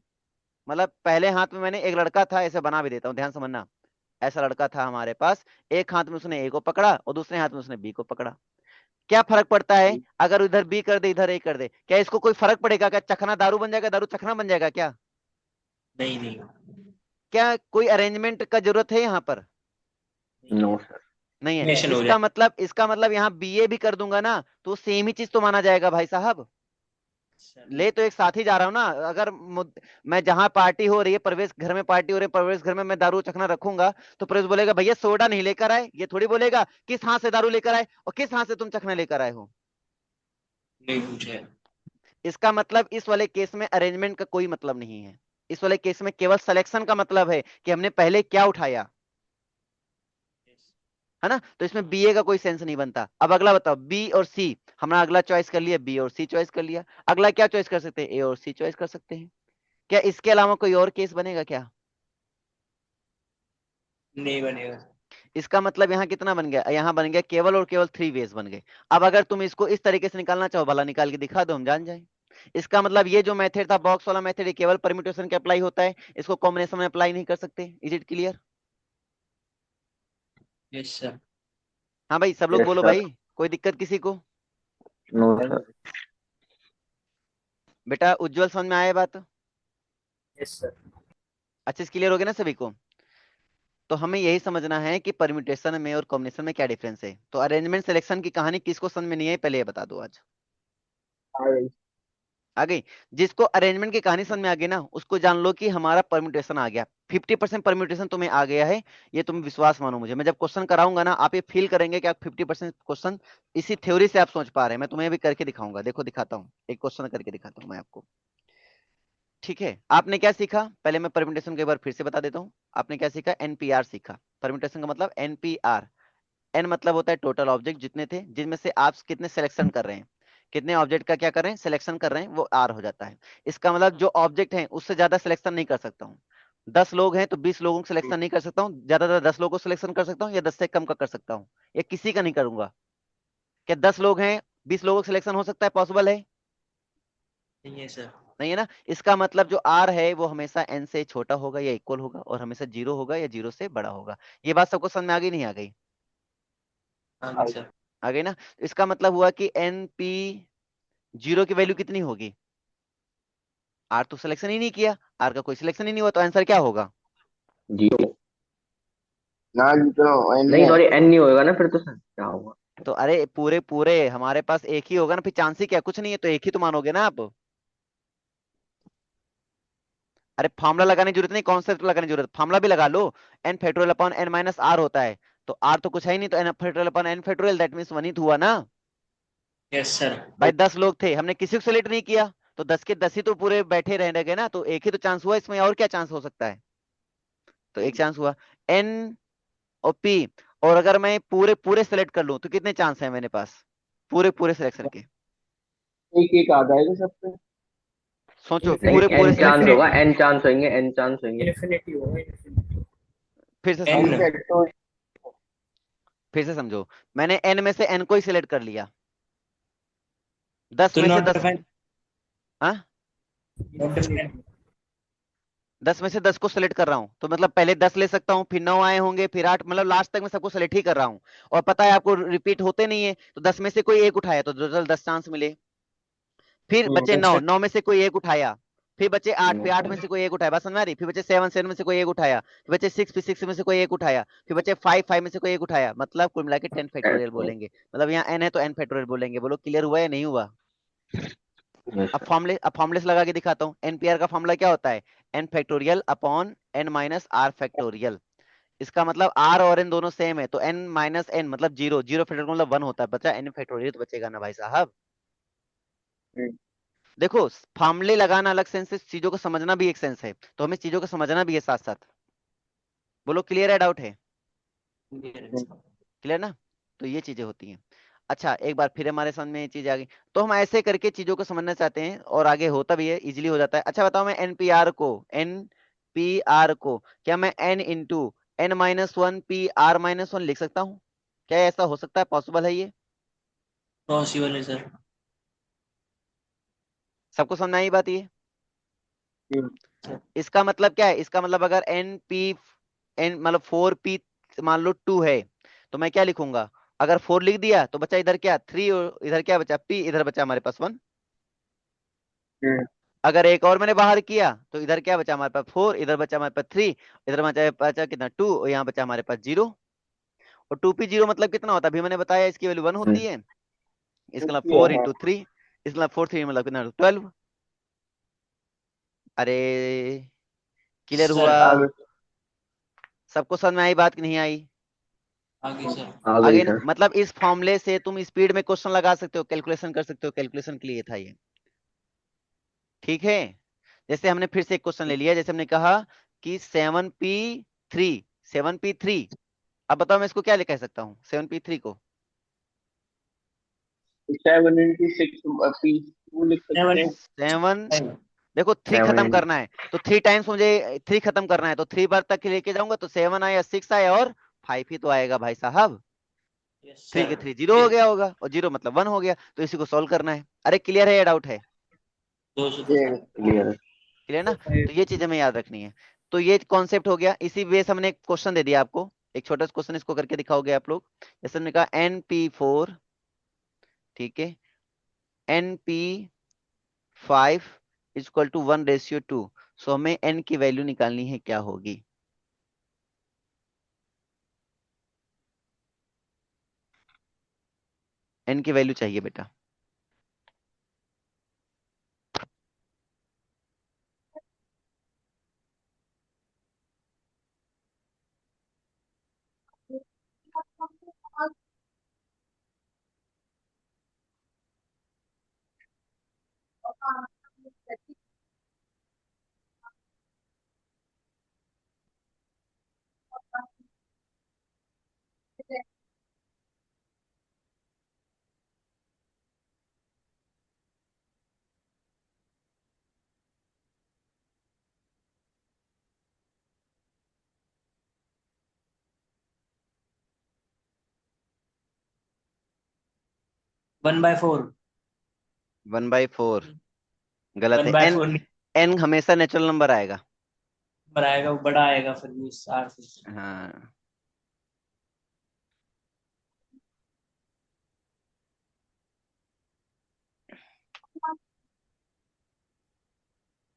मतलब पहले हाथ में मैंने, एक लड़का था, ऐसे बना भी देता हूँ, ध्यान समझना, ऐसा लड़का था हमारे पास, एक हाथ में उसने ए को पकड़ा और दूसरे हाथ में उसने बी को पकड़ा। क्या फर्क पड़ता है अगर इधर बी कर दे इधर ए कर दे? क्या इसको कोई फर्क पड़ेगा? क्या चखना दारू बन जाएगा, दारू चखना बन जाएगा क्या? नहीं नहीं क्या कोई अरेंजमेंट का जरूरत है यहाँ पर? No sir. नहीं है। मिशन हो इसका मतलब यहाँ बी ए भी कर दूंगा ना तो सेम ही चीज तो माना जाएगा भाई साहब। जाए। ले तो एक साथ ही जा रहा हूँ ना। अगर मैं जहां पार्टी हो रही है, प्रवेश घर में पार्टी हो रही है, प्रवेश घर में मैं दारू चखना रखूंगा तो प्रवेश बोलेगा भैया सोडा नहीं लेकर आए, ये थोड़ी बोलेगा किस हाथ से दारू लेकर आए और किस हाथ से तुम चखना लेकर आए हो। नहीं पूछे। इसका मतलब इस वाले केस में अरेंजमेंट का कोई मतलब नहीं है। इस वाले केस में केवल सिलेक्शन का मतलब है कि हमने पहले क्या उठाया, है ना। तो इसमें बी ए का कोई सेंस नहीं बनता। अब अगला बताओ, बी और सी, हमने अगला चॉइस कर लिया, बी और सी चॉइस कर लिया, अगला क्या चॉइस कर सकते हैं? ए और सी चॉइस कर सकते हैं। क्या इसके अलावा कोई और केस बनेगा क्या? नहीं बनेगा। इसका मतलब यहाँ कितना बन गया? यहाँ बन गया केवल और केवल थ्री वेज बन गए। अब अगर तुम इसको इस तरीके से निकालना चाहो, भला निकाल के दिखा दो, हम जान जाए। इसका मतलब ये जो मेथड था बॉक्स वाला मेथड, ये केवल परम्यूटेशन के अप्लाई होता है, इसको कॉम्बिनेशन में अप्लाई नहीं कर सकते। Is it clear? Yes sir. हाँ भाई, सब लोग यस बोलो सर। भाई, कोई दिक्कत किसी को? No sir. बेटा उज्जवल, समझ में आया बात? Yes sir. अच्छे से क्लियर हो गया ना सभी को? तो हमें यही समझना है कि परम्यूटेशन में और कॉम्बिनेशन में क्या डिफरेंस है। तो अरेंजमेंट सिलेक्शन की कहानी किसको समझ में नहीं है, पहले ये बता दो आज। आ गई? जिसको अरेंजमेंट की कहानी समझ में आ गई ना, उसको जान लो कि हमारा परम्यूटेशन आ गया। 50% परम्यूटेशन तुम्हें आ गया है, ये तुम विश्वास मानो मुझे। मैं जब क्वेश्चन कराऊंगा ना, आप ये फील करेंगे कि आप 50% क्वेश्चन इसी थ्योरी से आप सोच पा रहे हैं। मैं तुम्हें भी करके दिखाऊंगा, देखो दिखाता हूँ, एक क्वेश्चन करके दिखाता हूँ मैं आपको। ठीक है, आपने क्या सीखा? पहले मैं परम्यूटेशन को एक बार फिर से बता देता हूँ। आपने क्या सीखा? एनपीआर सीखा। परम्यूटेशन का मतलब एनपीआर। एन मतलब होता है टोटल ऑब्जेक्ट जितने थे, जिनमें से आप कितने सिलेक्शन कर रहे हैं, कितने ऑब्जेक्ट का क्या कर रहे हैं, सिलेक्शन कर रहे हैं, वो आर हो जाता है। इसका मतलब जो ऑब्जेक्ट है उससे ज्यादा सिलेक्शन नहीं कर सकता हूँ। 10 लोग हैं तो 20 लोगों को सिलेक्शन नहीं कर सकता हूँ, ज्यादा 10 लोगों को सिलेक्शन कर सकता हूँ, या 10 से कम का कर सकता हूँ, या किसी का नहीं करूंगा। क्या 10 लोग हैं 20 लोगों को सिलेक्शन हो सकता है? पॉसिबल है? नहीं है सर। नहीं है ना। इसका मतलब जो आर है वो हमेशा एन से छोटा होगा या इक्वल होगा, और हमेशा जीरो होगा या जीरो से बड़ा होगा। ये बात सबको समझ में आ गई नहीं आ गई? हाँ सर। आ गई ना। तो इसका मतलब हुआ कि एन पी जीरो की वैल्यू कितनी होगी? आर तो सिलेक्शन ही नहीं किया, आर का कोई सिलेक्शन ही नहीं हुआ, तो आंसर क्या होगा? जीरो। ना जीतो एन नहीं है। सॉरी, एन नहीं होएगा ना फिर तो सर, क्या होगा? तो अरे पूरे पूरे हमारे पास एक ही होगा ना, फिर चांस ही क्या, कुछ नहीं है तो एक ही तो मानोगे ना आप। अरे फार्मूला लगाने की जरूरत नहीं, कॉन्सेप्ट लगाने की जरूरत, फार्मूला भी लगा लो। N factorial upon n minus r होता है, तो आर तो कुछ है ही नहीं, तो n factorial upon n factorial, that means one ही तो हुआ ना। Yes sir. भाई 10 लोग थे, हमने किसी को सेलेक्ट नहीं किया, तो 10 के 10 ही तो पूरे बैठे रहने गए ना, तो एक ही तो चांस हुआ इसमें, और क्या चांस हो सकता है? तो एक चांस हुआ। एन और पी, और अगर मैं पूरे पूरे सेलेक्ट कर लूं तो कितने चांस है मेरे पास पूरे पूरे सिलेक्शन के? एक एक आ जाएगा सब पे। सोचो, नहीं, पूरे इन्फिनिटी पूरे एन चांस सिलेक्शन। होगा, इन्फिनिटी एन चांस होंगे, एन चांस होंगे। इन्फिनिटी होगा इन्फिनिटी। फिर से एन। एन समझो, फैक्टोरियल। फिर से समझो। मैंने एन में से एन को ही सिलेक्ट कर लिया, 10 तो में से नॉट 10। डिफाइंड। हाँ, नॉट डिफाइंड। 10 में से 10 को सिलेक्ट कर रहा हूं, तो मतलब पहले 10 ले सकता हूँ, फिर 9 आए होंगे, फिर 8, मतलब लास्ट तक मैं सबको सिलेक्ट ही कर रहा हूँ। और पता है आपको रिपीट होते नहीं है, तो 10 में से कोई एक उठाया तो टोटल 10 चांस मिले। फिर बचे 9, अच्छा। 9 में से कोई एक उठाया, फिर बचे 8, नो फिर 8 में सर। से कोई एक उठाया, बात समझ में आ रही? फिर बचे 7, 7 में से कोई एक उठाया, फिर बचे 6, फिर 6 में से कोई एक उठाया, फिर बचे 5, 5 में से कोई एक उठाया, मतलब कुल मिला के 10 फैक्टोरियल बोलेंगे। मतलब यहाँ n है तो n फैक्टोरियल बोलेंगे। बोलो क्लियर हुआ या नहीं हुआ? Yes sir. अब फॉर्मूले से लगा के दिखाता हूँ। एनपीआर का फॉर्मूला क्या होता है? n factorial upon n minus r factorial. इसका मतलब r और n दोनों सेम है, तो n माइनस n मतलब जीरो, जीरो फैक्टोरियल मतलब 1 होता है, बचा n फैक्टोरियल तो बचेगा ना भाई साहब। देखो, फॉर्मूले लगाना अलग सेंस है, चीजों को समझना भी एक सेंस है, तो हमें चीजों को समझना भी है साथ साथ। बोलो क्लियर है, डाउट है? क्लियर ना? तो ये चीजें होती हैं। अच्छा, एक बार फिर हमारे सामने ये चीज आ गई। तो हम ऐसे करके चीजों को समझना चाहते हैं और आगे होता भी है, इजीली हो जाता है। अच्छा बताओ, मैं एनपीआर को क्या मैं एन इंटू n-1 PR-1 लिख सकता हूँ? क्या ऐसा हो सकता है? पॉसिबल है ये? पॉसिबल है सर। सबको समझ में आई बात ये? हम्म, इसका मतलब क्या है? इसका मतलब अगर एन मतलब 4p मान लो 2 है, तो मैं क्या लिखूंगा? अगर 4 लिख दिया तो बचा इधर क्या 3, और इधर क्या बचा p, इधर बचा हमारे पास 1। हम्म, अगर एक और मैंने बाहर किया तो इधर क्या बचा हमारे पास 4, इधर बचा हमारे पास 3, इधर बचा कितना 2, और यहाँ बचा हमारे पास 0। और 2p0 मतलब कितना होता है? अभी मैंने बताया इसकी वैल्यू 1 होती है। इसका मतलब किया 4 × 3, इसका मतलब 4 3 मतलब कितना 12। अरे क्लियर हुआ? सर आगे। सबको समझ में आई बात कि नहीं आई? आगे सर। आ गई आगे ना, सर। मतलब इस फॉर्मूले से तुम स्पीड में क्वेश्चन लगा सकते हो, कैलकुलेशन कर सकते हो। कैलकुलेशन के लिए था ये, ठीक है। जैसे हमने फिर से एक क्वेश्चन ले लिया, जैसे हमने कहा कि 7p3। अब बताओ मैं इसको क्या कह सकता हूँ 7p3 को? 7 × 6 P2 लिख सकते सेवन हैं। 7, फाइव। देखो 3 खत्म 7 करना है तो 3 टाइम्स मुझे 3 खत्म करना है, तो 3 बार तक लेके जाऊंगा तो 7 आया, 6 आया और 5 ही तो आएगा भाई साहब। Yes 3 sir. के 3 जीरो हो गया होगा, और जीरो मतलब 1 हो गया, तो इसी को सॉल्व करना है। अरे क्लियर है या डाउट है? 210। ये क्लियर है। क्लियर ना? तो ये चीज हमें याद रखनी है। तो ये कॉन्सेप्ट हो गया। इसी बेस हमने एक क्वेश्चन दे दिया आपको, एक छोटा सा क्वेश्चन, इसको करके दिखाओगे आप लोग। जैसे हमने कहा NP4, ठीक है, NP5 = 1:2। सो हमें n की वैल्यू निकालनी है, क्या होगी? n की वैल्यू चाहिए बेटा। One by four. 1/4 गलत वन है। बाय n फोर n हमेशा नेचुरल नंबर आएगा। नंबर आएगा, वो बड़ा आएगा फिर भी 60 से। हाँ,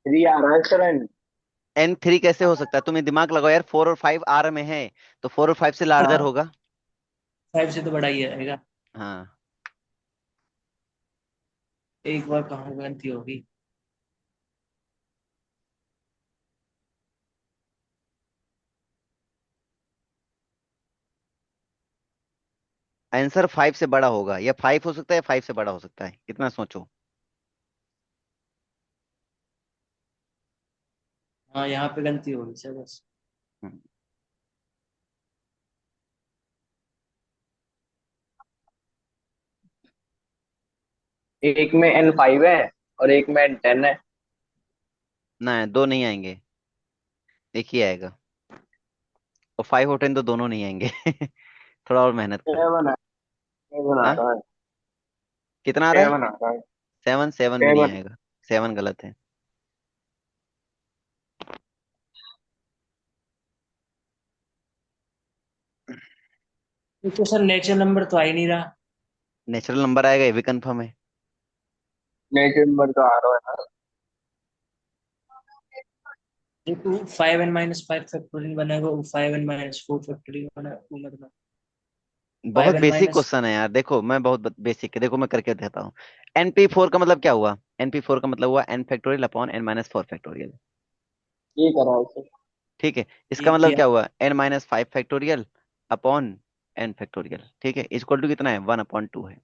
थ्री आ रहा है सर एंड। n3 कैसे हो सकता है? तुम्हें दिमाग लगाओ यार, 4 और 5 R में है, तो 4 और 5 से लार्जर हाँ, होगा। 5 से तो बड़ा ही आएगा। हाँ, एक बार कहाँ गलती होगी। आंसर 5 से बड़ा होगा, या 5 हो सकता है या 5 से बड़ा हो सकता है, कितना सोचो। हाँ, यहाँ पे गलती होगी सर बस। हम्म, एक में N5 है और एक में N10 है। ना, दो नहीं आएंगे, एक ही आएगा। और 5 और 10 तो दोनों नहीं आएंगे। थोड़ा और मेहनत करो। 7 आ हाँ, रहा है। कितना आ रहा है? 7 आ रहा है। 7, 7 भी नहीं 7। आएगा। 7 गलत है। तो सर नेचुरल नंबर तो आ ही नहीं रहा। नेचुरल नंबर आएगा, ये भी कंफर्म है। नेचुरल नंबर तो आ रहा है ना। देखो 5n-5 फैक्टोरियल बनेगा, 5n-4 फैक्टोरियल बनेगा, मतलब बहुत five n basic minus question है यार, देखो मैं बहुत बेसिक है, देखो मैं करके देता हूँ। NP4 का मतलब क्या हुआ? NP4 का मतलब हुआ n⁴/n⁻⁴ ये करा है सर। ठीक है। इसका ये मतलब किया। क्या हुआ? n-5 फैक्टोरियल, ठीक है, इक्वल टू कितना है? 1/2 है।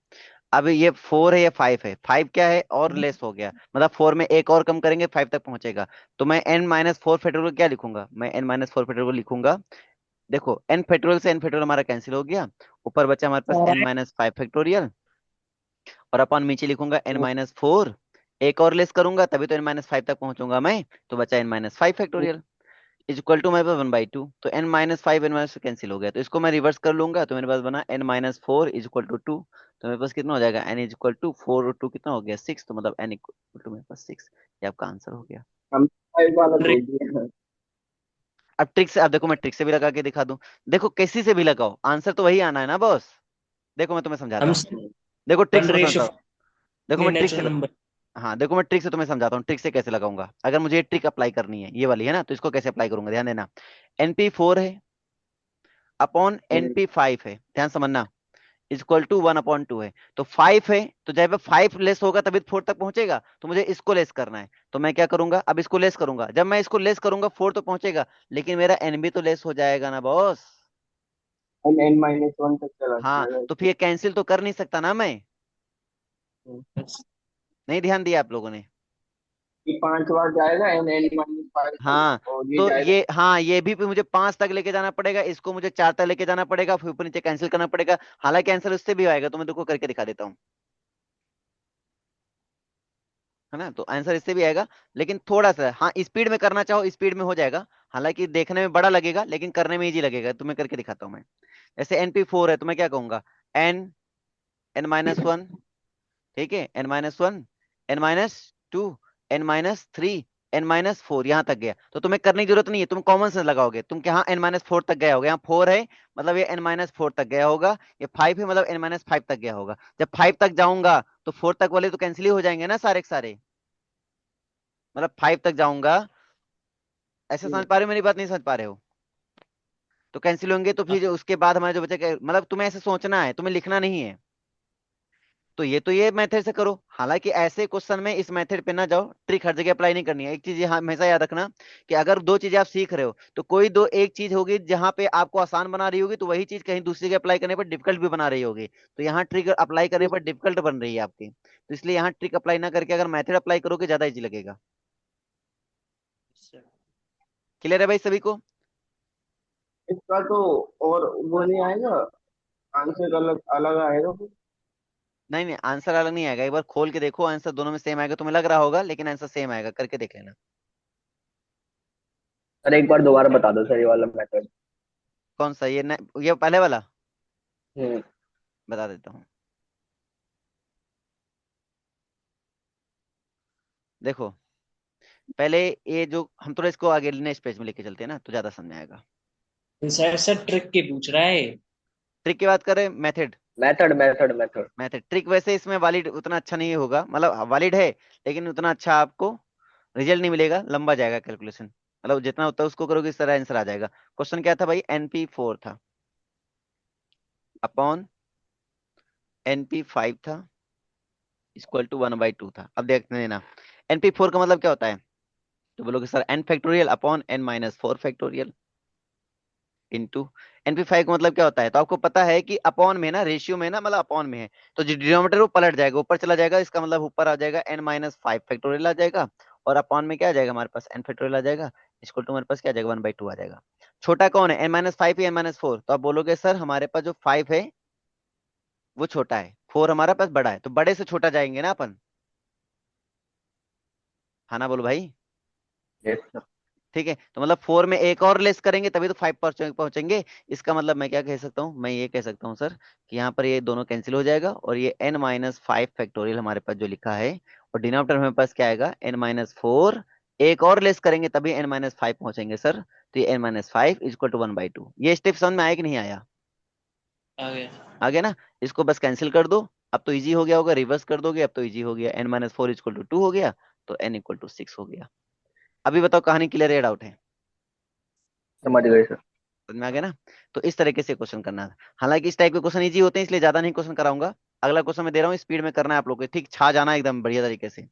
अब ये 4 है या 5 है? 5 क्या है और लेस हो गया, मतलब 4 में एक और कम करेंगे 5 तक पहुंचेगा। तो मैं n-4 फैक्टोरियल क्या लिखूंगा? मैं n-4 फैक्टोरियल लिखूंगा देखो n फैक्टोरियल से n फैक्टोरियल हमारा कैंसिल हो गया, ऊपर बचा हमारे पास और n-5 फैक्टोरियल, और अपन नीचे लिखूंगा n-4, एक और लेस करूंगा तभी तो n-5 तक पहुंचूंगा मैं, तो बचा n-5 factorial is equal to मेरे पास 1/2। तो n-5 n-5 कैंसिल हो गया, तो इसको मैं रिवर्स कर लूंगा, तो मेरे पास बना n-4 इज इक्वल टू 2। तो मेरे पास कितना हो जाएगा, n इज इक्वल टू 4 और 2 कितना हो गया 6, तो मतलब n इक्वल टू मेरे पास 6। ये आपका आंसर हो गया। हम 5 वाला बोल दिया। अब ट्रिक से, अब देखो मैं ट्रिक से भी लगा के दिखा दूं, देखो कैसी से भी लगाओ आंसर तो वही आना है ना बॉस। देखो मैं तुम्हें समझाता हम हूँ, देखो ट्रिक वन से मैं समझाता रेशो हूँ, देखो मैं ट्रिक से, नेचुरल नंबर। हाँ देखो मैं ट्रिक से तुम्हें समझाता हूँ, ट्रिक से कैसे लगाऊंगा। अगर मुझे ये ट्रिक अप्लाई करनी है, ये वाली है ना, तो इसको कैसे अप्लाई करूंगा, ध्यान देना। NP4 है अपॉन NP5 है, ध्यान समझना, इक्वल टू 1/2 है। तो 5 है, तो जब 5 लेस होगा तभी 4 तक पहुंचेगा, तो मुझे इसको लेस करना है। तो मैं क्या करूंगा, अब इसको लेस करूंगा, जब मैं इसको लेस करूंगा 4 तो पहुंचेगा, लेकिन मेरा एन भी तो लेस हो जाएगा ना बॉस। हम n-1 तक चला हाँ जाएगा तो इससे। फिर कैंसिल तो कर नहीं सकता ना मैं, हम्म। नहीं ध्यान दिया आप लोगों ने। ये 5 बार जाएगा n-5 तक, हाँ और ये तो जाएगा। ये, हाँ ये भी मुझे 5 तक लेके जाना पड़ेगा, इसको मुझे 4 तक लेके जाना पड़ेगा, फिर ऊपर नीचे कैंसिल करना पड़ेगा। हालांकि आंसर उससे भी आएगा, तो मैं देखो करके दिखा देता हूँ, है ना। तो आंसर इससे भी आएगा, लेकिन थोड़ा सा, हाँ स्पीड में करना चाहो स्पीड में हो जाएगा, हालांकि देखने में बड़ा लगेगा लेकिन करने में इजी लगेगा। तो मैं करके दिखाता हूँ मैं। जैसे NP4 है तो मैं क्या कहूंगा, n n-1, ठीक है, n-1, n-2, n-3, n-4, यहाँ तक गया। तो तुम्हें करने की जरूरत नहीं है, तुम कॉमन सेंस लगाओगे, तुम क्या, हाँ n-4 तक गया होगा, यहाँ 4 है मतलब ये n-4 तक गया होगा, ये 5 है मतलब n-5 तक गया होगा। जब 5 तक जाऊंगा तो 4 तक वाले तो कैंसिल ही हो जाएंगे ना सारे के सारे, मतलब 5 तक जाऊंगा। ऐसे समझ पा रहे हो मेरी बात, नहीं समझ पा रहे हो? तो कैंसिल होंगे, तो फिर उसके बाद हमारे जो बचे, मतलब तुम्हें ऐसे सोचना है, तुम्हें लिखना नहीं है। तो ये मेथड से करो, हालांकि ऐसे क्वेश्चन में इस मेथड पे ना जाओ, ट्रिक हर जगह अप्लाई नहीं करनी है। एक चीज यहाँ हमेशा याद रखना, कि अगर दो चीजें आप सीख रहे हो तो कोई दो एक चीज होगी जहां पे आपको आसान बना रही होगी, तो वही चीज कहीं दूसरी जगह अप्लाई करने पर डिफिकल्ट भी बना रही होगी। तो यहाँ ट्रिक अप्लाई करने पर डिफिकल्ट बन रही है आपकी, तो इसलिए यहाँ ट्रिक अप्लाई ना करके अगर मेथड अप्लाई करोगे ज्यादा इजी लगेगा। क्लियर है भाई सभी को? इसका तो और वो नहीं आएगा, आंसर अलग अलग आएगा कुछ। नहीं नहीं, आंसर अलग नहीं आएगा, एक बार खोल के देखो, आंसर दोनों में सेम आएगा, तुम्हें लग रहा होगा लेकिन आंसर सेम आएगा, करके देख लेना। सर एक बार दोबारा बता दो सर ये वाला मेथड। कौन सा, ये पहले वाला हम्म। बता देता हूँ। देखो पहले ये जो हम थोड़ा इसको आगे नेक्स्ट पेज में लेके चलते हैं ना, तो ज्यादा समझ में आएगा। सर सर ट्रिक के पूछ रहा है। ट्रिक की बात करें, method, method method method. Method trick वैसे इसमें वैलिड उतना अच्छा नहीं होगा, मतलब वैलिड है लेकिन उतना अच्छा आपको रिजल्ट नहीं मिलेगा, लंबा जाएगा कैलकुलेशन, मतलब जितना होता है उसको करोगे इस तरह आंसर आ जाएगा। क्वेश्चन क्या था भाई, NP4 था अपॉन NP5 था, इक्वल टू 1/2 था। अब देखते हैं ना, NP4 का मतलब क्या होता है, तो बोलोगे sir n factorial upon n-4 factorial into NP5 का मतलब क्या होता है, तो आपको पता है कि अपॉन में ना, रेशियो में ना, मतलब अपॉन में है, तो जो डिनोमिनेटर वो पलट जाएगा, ऊपर चला जाएगा, इसका मतलब ऊपर आ जाएगा n-5 फैक्टोरियल आ जाएगा, और अपॉन में क्या आ जाएगा हमारे पास, n फैक्टोरियल आ जाएगा, इसको टू हमारे पास क्या आ जाएगा 1/2 आ जाएगा। छोटा कौन है, n-5 या n-4, तो आप बोलोगे सर हमारे पास जो 5 है वो छोटा है, 4 हमारे पास बड़ा है, तो बड़े से छोटा जाएंगे ना अपन, हाँ ना बोलो भाई। Yes sir. ठीक है, तो मतलब 4 में एक और लेस करेंगे तभी तो 5 पहुंचेंगे। इसका मतलब मैं क्या कह सकता हूँ, मैं ये कह सकता हूँ सर, कि यहाँ पर ये दोनों कैंसिल हो जाएगा, और ये n-5 फैक्टोरियल हमारे पास जो लिखा है, और डिनोमिनेटर हमारे पास क्या आएगा, n-4, एक और लेस करेंगे तभी n-5 पहुंचेंगे सर, तो ये n-5 इक्वल टू 1/2। ये स्टेप समझ में आया कि नहीं आया? आ गया। आ गया ना, इसको बस कैंसिल कर दो, अब तो इजी हो गया होगा, रिवर्स कर दोगे अब तो इजी हो गया, n-4 इक्वल टू 2 हो गया, तो n इक्वल टू 6 हो गया। अभी बताओ कहानी क्लियर है, डाउट है? समझ गए सर। समझ में आ गया ना? तो इस तरीके से क्वेश्चन करना है, हालांकि इस टाइप के क्वेश्चन इजी होते हैं इसलिए ज्यादा नहीं क्वेश्चन कराऊंगा। अगला क्वेश्चन मैं दे रहा हूँ, स्पीड में करना है आप लोग को, ठीक छा जाना है एकदम बढ़िया तरीके से,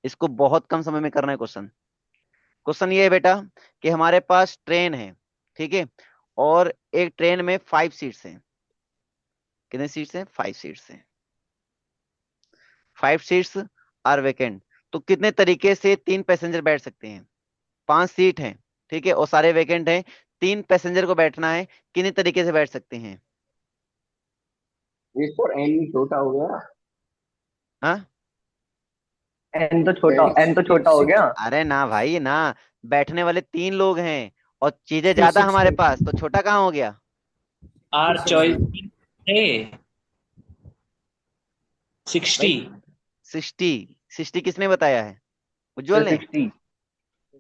इसको बहुत कम समय में करना है क्वेश्चन। क्वेश्चन ये है बेटा, कि हमारे पास ट्रेन है, ठीक है, और एक ट्रेन में 5 सीट्स हैं, कितने सीट्स हैं, 5 सीट्स हैं, 5 सीट्स आर वेकेंट। तो कितने तरीके से 3 पैसेंजर बैठ सकते हैं, 5 सीट हैं, ठीक है, और सारे वेकेंट हैं, 3 पैसेंजर को बैठना है, कितने तरीके से बैठ सकते हैं? इस पर एन छोटा हो गया। हाँ, एन तो छोटा हो गया। अरे ना भाई ना, बैठने वाले 3 लोग हैं और चीजें Three ज्यादा six हमारे eight. पास, तो छोटा कहाँ हो गया? R Three six choice eight. 60। भाई 60 किसने बताया है? उज्जवल ने। 60।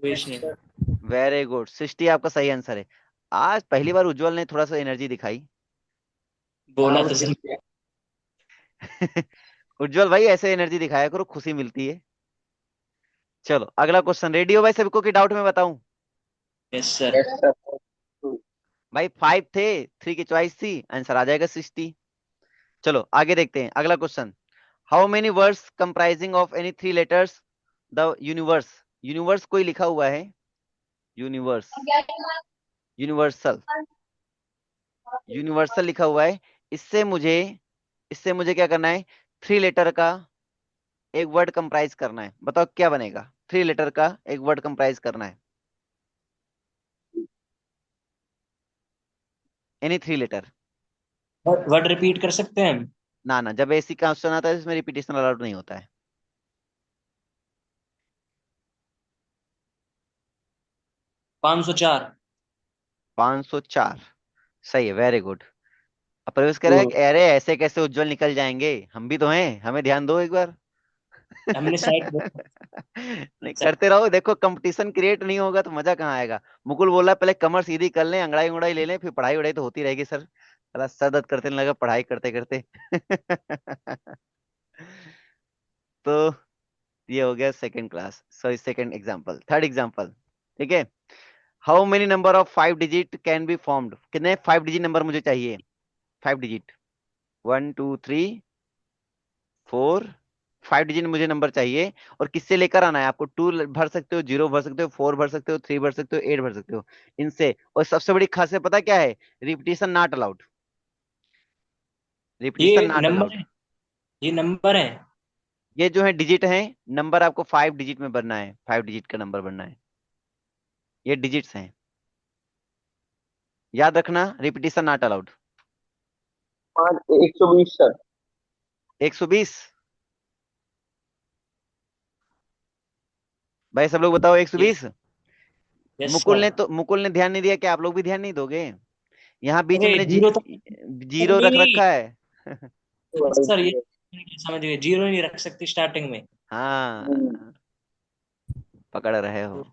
Yes, sir. वेरी गुड, 60 आपका सही आंसर है। आज पहली बार उज्जवल ने थोड़ा सा एनर्जी दिखाई। बोला हाँ तो सही। उज्जवल भाई ऐसे एनर्जी दिखाया करो, खुशी मिलती है। चलो अगला क्वेश्चन, रेडी हो भाई सभी को कि डाउट में बताऊं? Yes sir. Yes sir. भाई 5 थे, 3 की चॉइस थी, आंसर आ जाएगा 60। चलो आगे देखते हैं अगला question. How many words comprising of any 3 letters the universe? Universe कोई लिखा हुआ है, यूनिवर्स, यूनिवर्सल, यूनिवर्सल लिखा हुआ है। इससे मुझे इससे मुझे क्या करना है? 3 लेटर का एक वर्ड कंप्राइज करना है, बताओ क्या बनेगा? 3 लेटर का एक वर्ड कंप्राइज करना है, एनी 3 लेटर। वर्ड रिपीट कर सकते हैं हम? ना ना, जब ऐसी क्वेश्चन आता है इसमें रिपीटेशन अलाउड नहीं होता है। 504। 504 सही है, वेरी गुड। अब प्रवेश कह रहा है कि अरे ऐसे कैसे उज्जवल निकल जाएंगे, हम भी तो हैं, हमें ध्यान दो एक बार। हमने साइड नहीं करते रहो, देखो कंपटीशन क्रिएट नहीं होगा तो मजा कहाँ आएगा। मुकुल बोला पहले कमर सीधी कर लें, अंगड़ाई उंगड़ाई ले लें, फिर पढ़ाई उड़ाई तो होती रहेगी सर। साला सर दर्द करते नहीं लगा पढ़ाई करते करते। तो ये हो गया second class, sorry second example. Third example, ठीक है। How many number of 5 digit can be formed? कितने 5 डिजिट नंबर मुझे चाहिए? 5 डिजिट, 1 2 3 4, 5 डिजिट मुझे नंबर चाहिए। और किससे लेकर आना है आपको? 2 भर सकते हो, 0 भर सकते हो, 4 भर सकते हो, 3 भर सकते हो, 8 भर सकते हो, इनसे। और सबसे बड़ी खासियत पता क्या है? रिपीटिशन नॉट अलाउड, रिपीटिशन ये नॉट नंबर अलाउड। है, ये नंबर है। ये जो है डिजिट है, नंबर आपको 5 डिजिट में बनना है, 5 डिजिट का नंबर बनना है। ये डिजिट्स हैं, याद रखना, रिपीटिशन नॉट अलाउड। 120 सर। 120 भाई सब लोग बताओ, ये 120। Yes Mukul sir. ने तो, मुकुल ने ध्यान नहीं दिया, कि आप लोग भी ध्यान नहीं दोगे? यहाँ बीच में अरे मैंने जीरो तो जीरो नहीं रख नहीं। रखा है। सर ये समझ गए, जीरो नहीं रख सकते स्टार्टिंग में। हाँ, पकड़ रहे हो।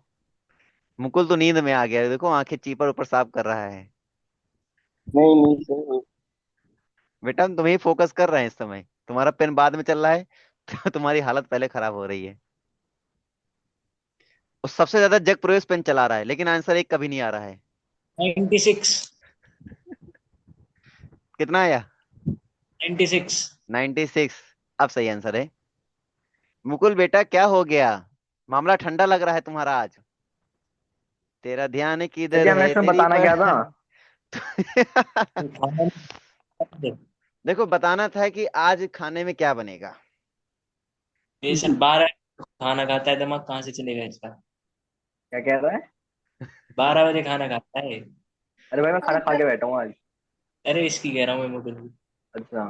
मुकुल तो नींद में आ गया, देखो आंखें चीपर ऊपर साफ कर रहा है। नहीं नहीं सर। बेटा हम तुम्हें फोकस कर रहे हैं इस समय, तुम्हारा पेन बाद में चल रहा है। तो तुम्हारी हालत पहले खराब हो रही है। और सबसे ज्यादा जग प्रवेश पेन चला रहा है, लेकिन आंसर एक कभी नहीं आ रहा है। 96। कितना आया? 96। 96। अब सही आंसर है। मुकुल बेटा क्या हो गया, मामला ठंडा लग रहा है तुम्हारा आज। तेरा ध्यान सर किधर जी हमें है इसमें तेरी बताना क्या था? पढ़ाई? देखो बताना था कि आज खाने में क्या बनेगा। ये सर 12 खाना खाता है, दिमाग कहाँ से चलेगा इसका? क्या कह रहा है? 12 बजे खाना खाता है। अरे भाई मैं खाना खा के बैठा हूँ आज। अरे इसकी कह रहा हूँ मैं मुकुल। अच्छा।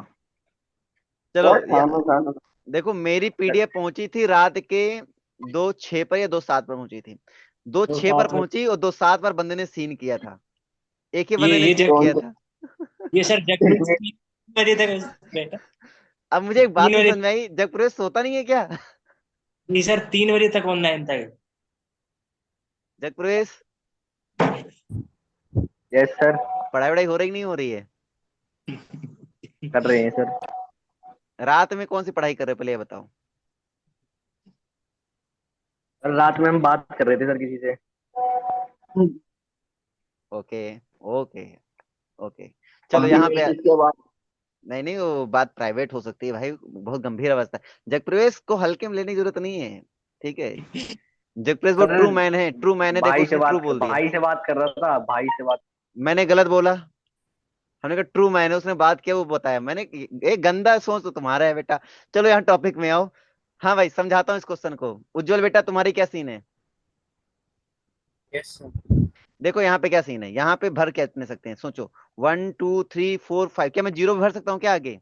चलो यार खाना खाना। देखो मेरी पीडीएफ पहुंची थी रात के 2:06 पर या 2:07 पर पहुंची थी। दो तो छह पर साथ में पहुंची और 2:07 पर बंदे ने सीन किया था, एक ही ये बंदे ने ये सीन जग कौन किया सा? था। ये सर जगप्रीत 3 बजे तक बैठा। अब मुझे एक बात तीन नहीं बजे समझ में आई, जगप्रवेश सोता नहीं है क्या? ये सर 3 बजे तक ऑनलाइन था। Jagpravesh, yes sir. पढ़ाई वढ़ाई हो रही कि नहीं हो रही है? कर रहे हैं सर। रात में कौन सी पढ़ाई कर रहे हो पहले ये बताओ? कल रात में हम बात कर रहे थे सर किसी से। Okay, okay, okay. चलो अभी यहाँ मैं पे, इसके बाद। नहीं नहीं वो बात प्राइवेट हो सकती है भाई, बहुत गंभीर अवस्था है। जगप्रवेश को हल्के में लेने की जरूरत नहीं है, ठीक है। जगप्रवेश वो सर ट्रू मैन है, ट्रू मैन है, देखो उसने ट्रू बोल दिया। भाई से बात कर रहा था, भाई से बात। मैंने गलत बोला? हमने कहा ट्रू मैन है, उसने बात किया वो बताया मैंने। एक गंदा सोच तो तुम्हारा है बेटा। चलो यहाँ टॉपिक में आओ। हाँ भाई समझाता हूँ इस क्वेश्चन को। उज्जवल बेटा तुम्हारी क्या सीन है? Yes, sir. देखो यहाँ पे क्या सीन है, यहाँ पे भर कितने सकते हैं सोचो, 1 2 3 4 5, क्या मैं जीरो भर सकता हूँ क्या आगे?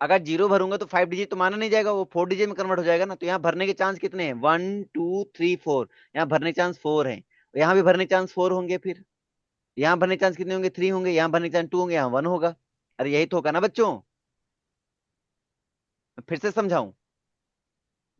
अगर जीरो भरूंगा तो 5 डिजिट तो माना नहीं जाएगा, वो 4 डिजिट में कन्वर्ट हो जाएगा ना। तो यहाँ भरने के चांस कितने हैं? 1 2 3 4। यहाँ भरने के चांस 4 है, यहाँ भी भरने के चांस 4 होंगे। फिर यहाँ भरने के चांस कितने होंगे? 3 होंगे। यहाँ भरने के चांस 2 होंगे, यहाँ 1 होगा। अरे यही तो होगा ना बच्चों। मैं फिर से समझाऊं?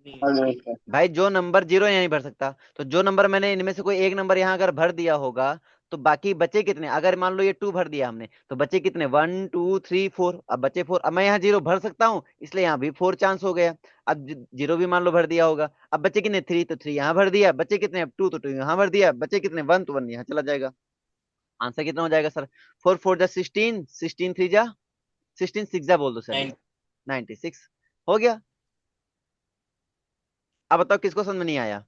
नहीं। हाँ सर। भाई जो नंबर जीरो यहाँ नहीं भर सकता, तो जो नंबर मैंने इनमें से कोई एक नंबर यहाँ अगर भर दिया होगा, तो बाकी बचे कितने? अगर मान लो ये 2 भर दिया हमने, तो बचे कितने? 1 2 3 4। अब बचे 4। अब मैं यहाँ जीरो भर सकता हूँ, इसलिए यहाँ भी 4 चांस हो गया। अब जीरो भी मान लो भर दिया होगा, अब बचे कितने? 3, तो 3 यहाँ भर दिया। बचे कितने? अब 2, तो 2 यहाँ भर दिया। बचे कितने? 1, तो 1 यहाँ चला जाएगा। आंसर कितना हो जाएगा सर? 4 4 जा 16, 16 3 जा 16 6 जा बोल दो सर, 96 हो गया। अब बताओ किसको समझ में नहीं आया?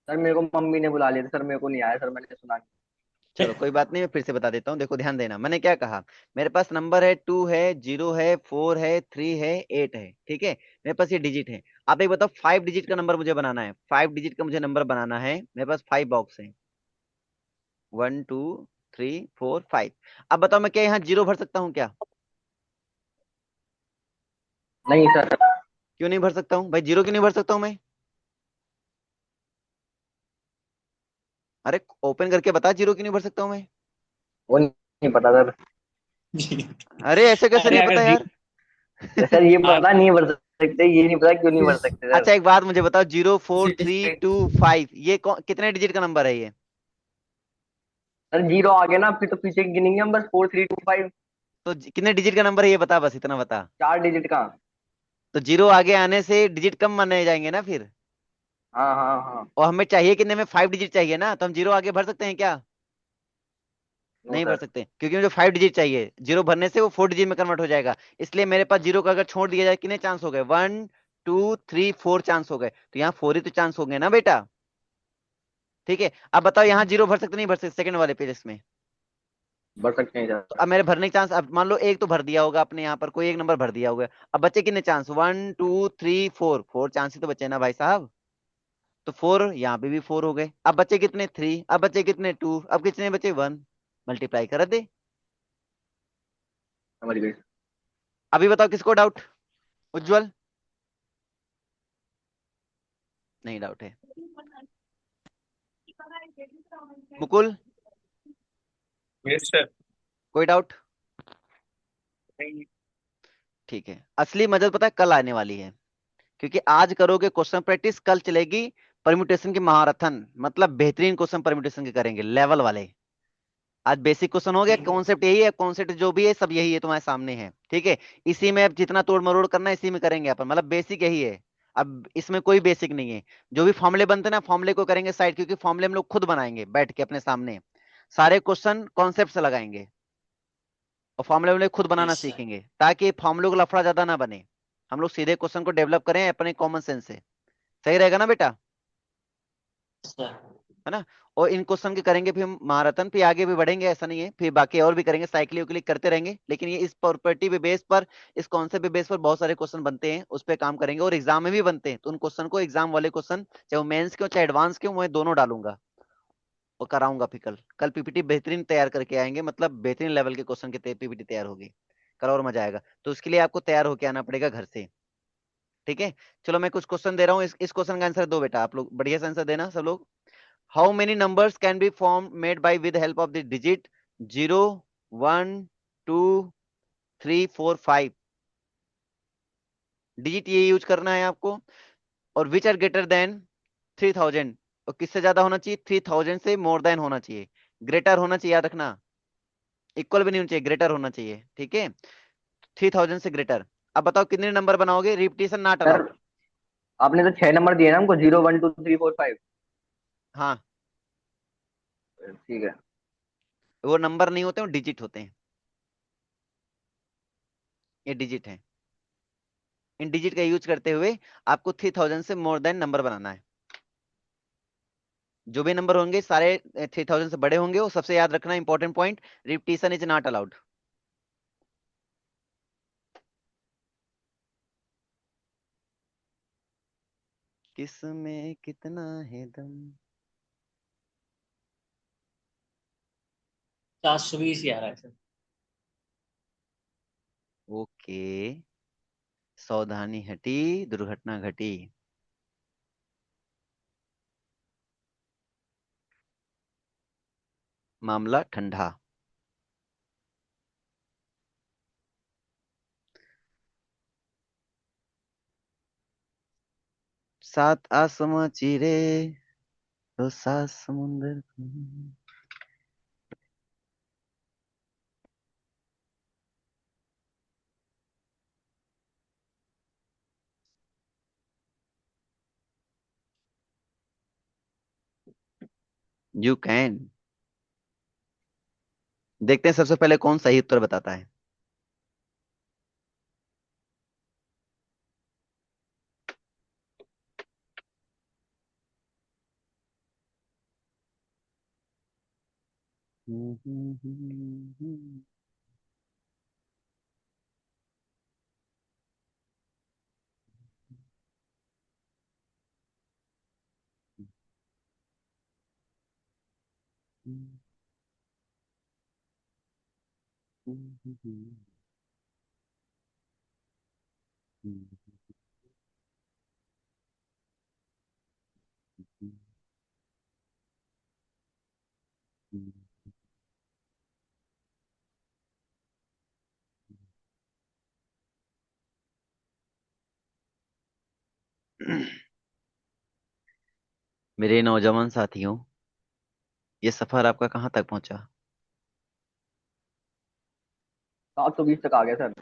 सर मेरे को मम्मी ने बुला लिया था सर, मेरे को नहीं आया सर, मैंने सुना नहीं। चलो कोई बात नहीं, मैं फिर से बता देता हूँ। देखो ध्यान देना, मैंने क्या कहा। मेरे पास नंबर है 2 है, 0 है, 4 है, 3 है, 8 है, ठीक है। मेरे पास ये डिजिट है। आप एक बताओ 5 डिजिट का नंबर मुझे बनाना है, 5 डिजिट का मुझे नंबर बनाना है। मेरे पास 5 बॉक्स है, 1 2 3 4 5। अब बताओ मैं क्या यहाँ जीरो भर सकता हूँ क्या? नहीं सर। क्यों नहीं भर सकता हूँ भाई? जीरो क्यों नहीं भर सकता हूँ मैं? अरे ओपन करके बता, जीरो क्यों नहीं भर सकता हूँ मैं? वो नहीं पता सर। अरे ऐसे कैसे अरे नहीं अगर पता यार? सर ये आप पता नहीं भर सकते, ये नहीं पता क्यों नहीं भर सकते सर। अच्छा एक बात मुझे बताओ, 0 4 3 2 5, ये कितने डिजिट का नंबर है ये? सर जीरो आ गया ना, फिर तो पीछे गिनेंगे हम बस, 4 3 2 5। तो कितने डिजिट का नंबर है ये बता, बस इतना बता। 4 डिजिट का। तो जीरो आगे आने से डिजिट कम माने जाएंगे ना फिर। हाँ हाँ हाँ। और हमें चाहिए कितने में? 5 डिजिट चाहिए ना, तो हम जीरो आगे भर सकते हैं क्या? नो नहीं भर सर। सकते, क्योंकि मुझे 5 डिजिट चाहिए। जीरो भरने से वो 4 डिजिट में कन्वर्ट हो जाएगा। इसलिए मेरे पास जीरो का अगर छोड़ दिया जाए, कितने चांस हो गए? 1 2 3 4 चांस हो गए। तो यहाँ 4 ही तो चांस हो गए ना बेटा। ठीक है, अब बताओ यहाँ जीरो भर सकते नहीं भर सकते सेकंड वाले पेज में? भर सकते हैं तो सर। अब मेरे भरने के चांस, अब मान लो एक तो भर दिया होगा अपने यहाँ पर, कोई एक नंबर भर दिया होगा। अब बचे कितने चांस? 1 2 3 4, 4 चांस ही तो बचे ना भाई साहब। तो 4 यहाँ पे भी 4 हो गए। अब बचे कितने? 3। अब बचे कितने? 2। अब कितने बचे? 1। मल्टीप्लाई कर दे। समझ गई। अभी बताओ किसको डाउट? उज्जवल? नहीं डाउट है। मुकुल? Yes sir. कोई डाउट? नहीं। ठीक है, असली मदद पता है कल आने वाली है, क्योंकि आज करोगे क्वेश्चन प्रैक्टिस, कल चलेगी परम्यूटेशन की महारथन। मतलब बेहतरीन क्वेश्चन परम्यूटेशन के करेंगे, लेवल वाले। आज बेसिक क्वेश्चन हो गया, कॉन्सेप्ट यही है, कॉन्सेप्ट जो भी है सब यही है, तुम्हारे सामने है। ठीक है, इसी में अब जितना तोड़ मरोड़ करना है इसी में करेंगे अपन, मतलब बेसिक यही है। अब इसमें कोई बेसिक नहीं है। जो भी फॉर्मूले बनते हैं ना, फॉर्मूले को करेंगे साइड, क्योंकि फॉर्मूले हम लोग खुद बनाएंगे बैठ के अपने सामने। सारे क्वेश्चन कॉन्सेप्ट से लगाएंगे, और फॉर्मूले हम लोग खुद बनाना यस सर। सीखेंगे, ताकि फॉर्मूले का लफड़ा ज्यादा ना बने। हम लोग सीधे क्वेश्चन को डेवलप करें अपने कॉमन सेंस से। सही रहेगा ना बेटा? सर है ना? और इन क्वेश्चन के करेंगे फिर हम महारथन, फिर आगे भी बढ़ेंगे, ऐसा नहीं है, फिर बाकी और भी करेंगे, साइक्लिक उकलिक करते रहेंगे। लेकिन ये इस प्रॉपर्टी पे बेस पर, इस कॉन्सेप्ट पे बेस पर बहुत सारे क्वेश्चन बनते हैं, उस पर काम करेंगे। और एग्जाम में भी बनते हैं, तो उन क्वेश्चन को, एग्जाम वाले क्वेश्चन, चाहे वो मेंस के हो चाहे एडवांस के हो, मैं दोनों डालूंगा और कराऊंगा। फिर कल कल पीपीटी बेहतरीन तैयार करके आएंगे, मतलब बेहतरीन लेवल के क्वेश्चन की पीपीटी तैयार होगी कल, और मजा आएगा। तो उसके लिए आपको तैयार होके आना पड़ेगा घर से। ठीक है, चलो मैं कुछ क्वेश्चन दे रहा हूँ, इस क्वेश्चन का आंसर दो बेटा, आप लोग बढ़िया से आंसर देना सब लोग। How many numbers can be formed made by with the help of the digit 0, 1, 2, 3, 4, 5? Digit ये यूज करना है आपको। और विच आर ग्रेटर देन 3000? और किससे ज्यादा होना चाहिए? 3000 से मोर देन होना चाहिए। ग्रेटर होना चाहिए, याद रखना। इक्वल भी नहीं होना चाहिए, ग्रेटर होना चाहिए। ठीक है, 3000 से ग्रेटर। अब बताओ कितने नंबर बनाओगे? Repetition not sir allowed. आपने तो 6 नंबर दिए ना हमको, 0 1 2 3 4 5। हाँ, ठीक है। वो नंबर नहीं होते, वो डिजिट होते हैं। ये डिजिट है। इन डिजिट का यूज करते हुए आपको 3000 से मोर देन नंबर बनाना है। जो भी नंबर होंगे सारे 3000 से बड़े होंगे। वो सबसे याद रखना important point, repetition is not allowed. किस में कितना है दम? 720 ही आ रहा है सर। ओके, सावधानी हटी, दुर्घटना घटी। मामला ठंडा। सात आसमां चीरे तो सात समुंदर। You can. देखते हैं सबसे पहले कौन सही उत्तर बताता है। मेरे नौजवान साथियों, ये सफर आपका कहाँ तक पहुंचा? 720 तक आ गया sir.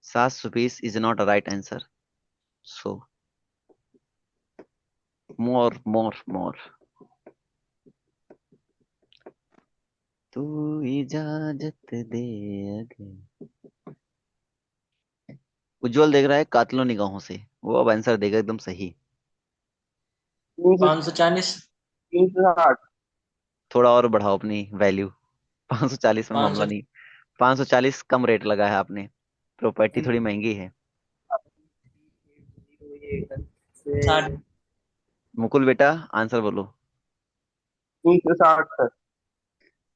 720 is not a right answer, so more more more. तू इजाजत दे अगर। उज्जवल देख रहा है कातिलों निगाहों से, वो अब आंसर देगा एकदम सही। 540। 360। थोड़ा और बढ़ाओ अपनी वैल्यू। 540 में पाँच मामला सौ नहीं। 540 कम रेट लगा है आपने, प्रॉपर्टी थोड़ी महंगी है। साठ। मुकुल बेटा, आंसर बोलो। 360 सर।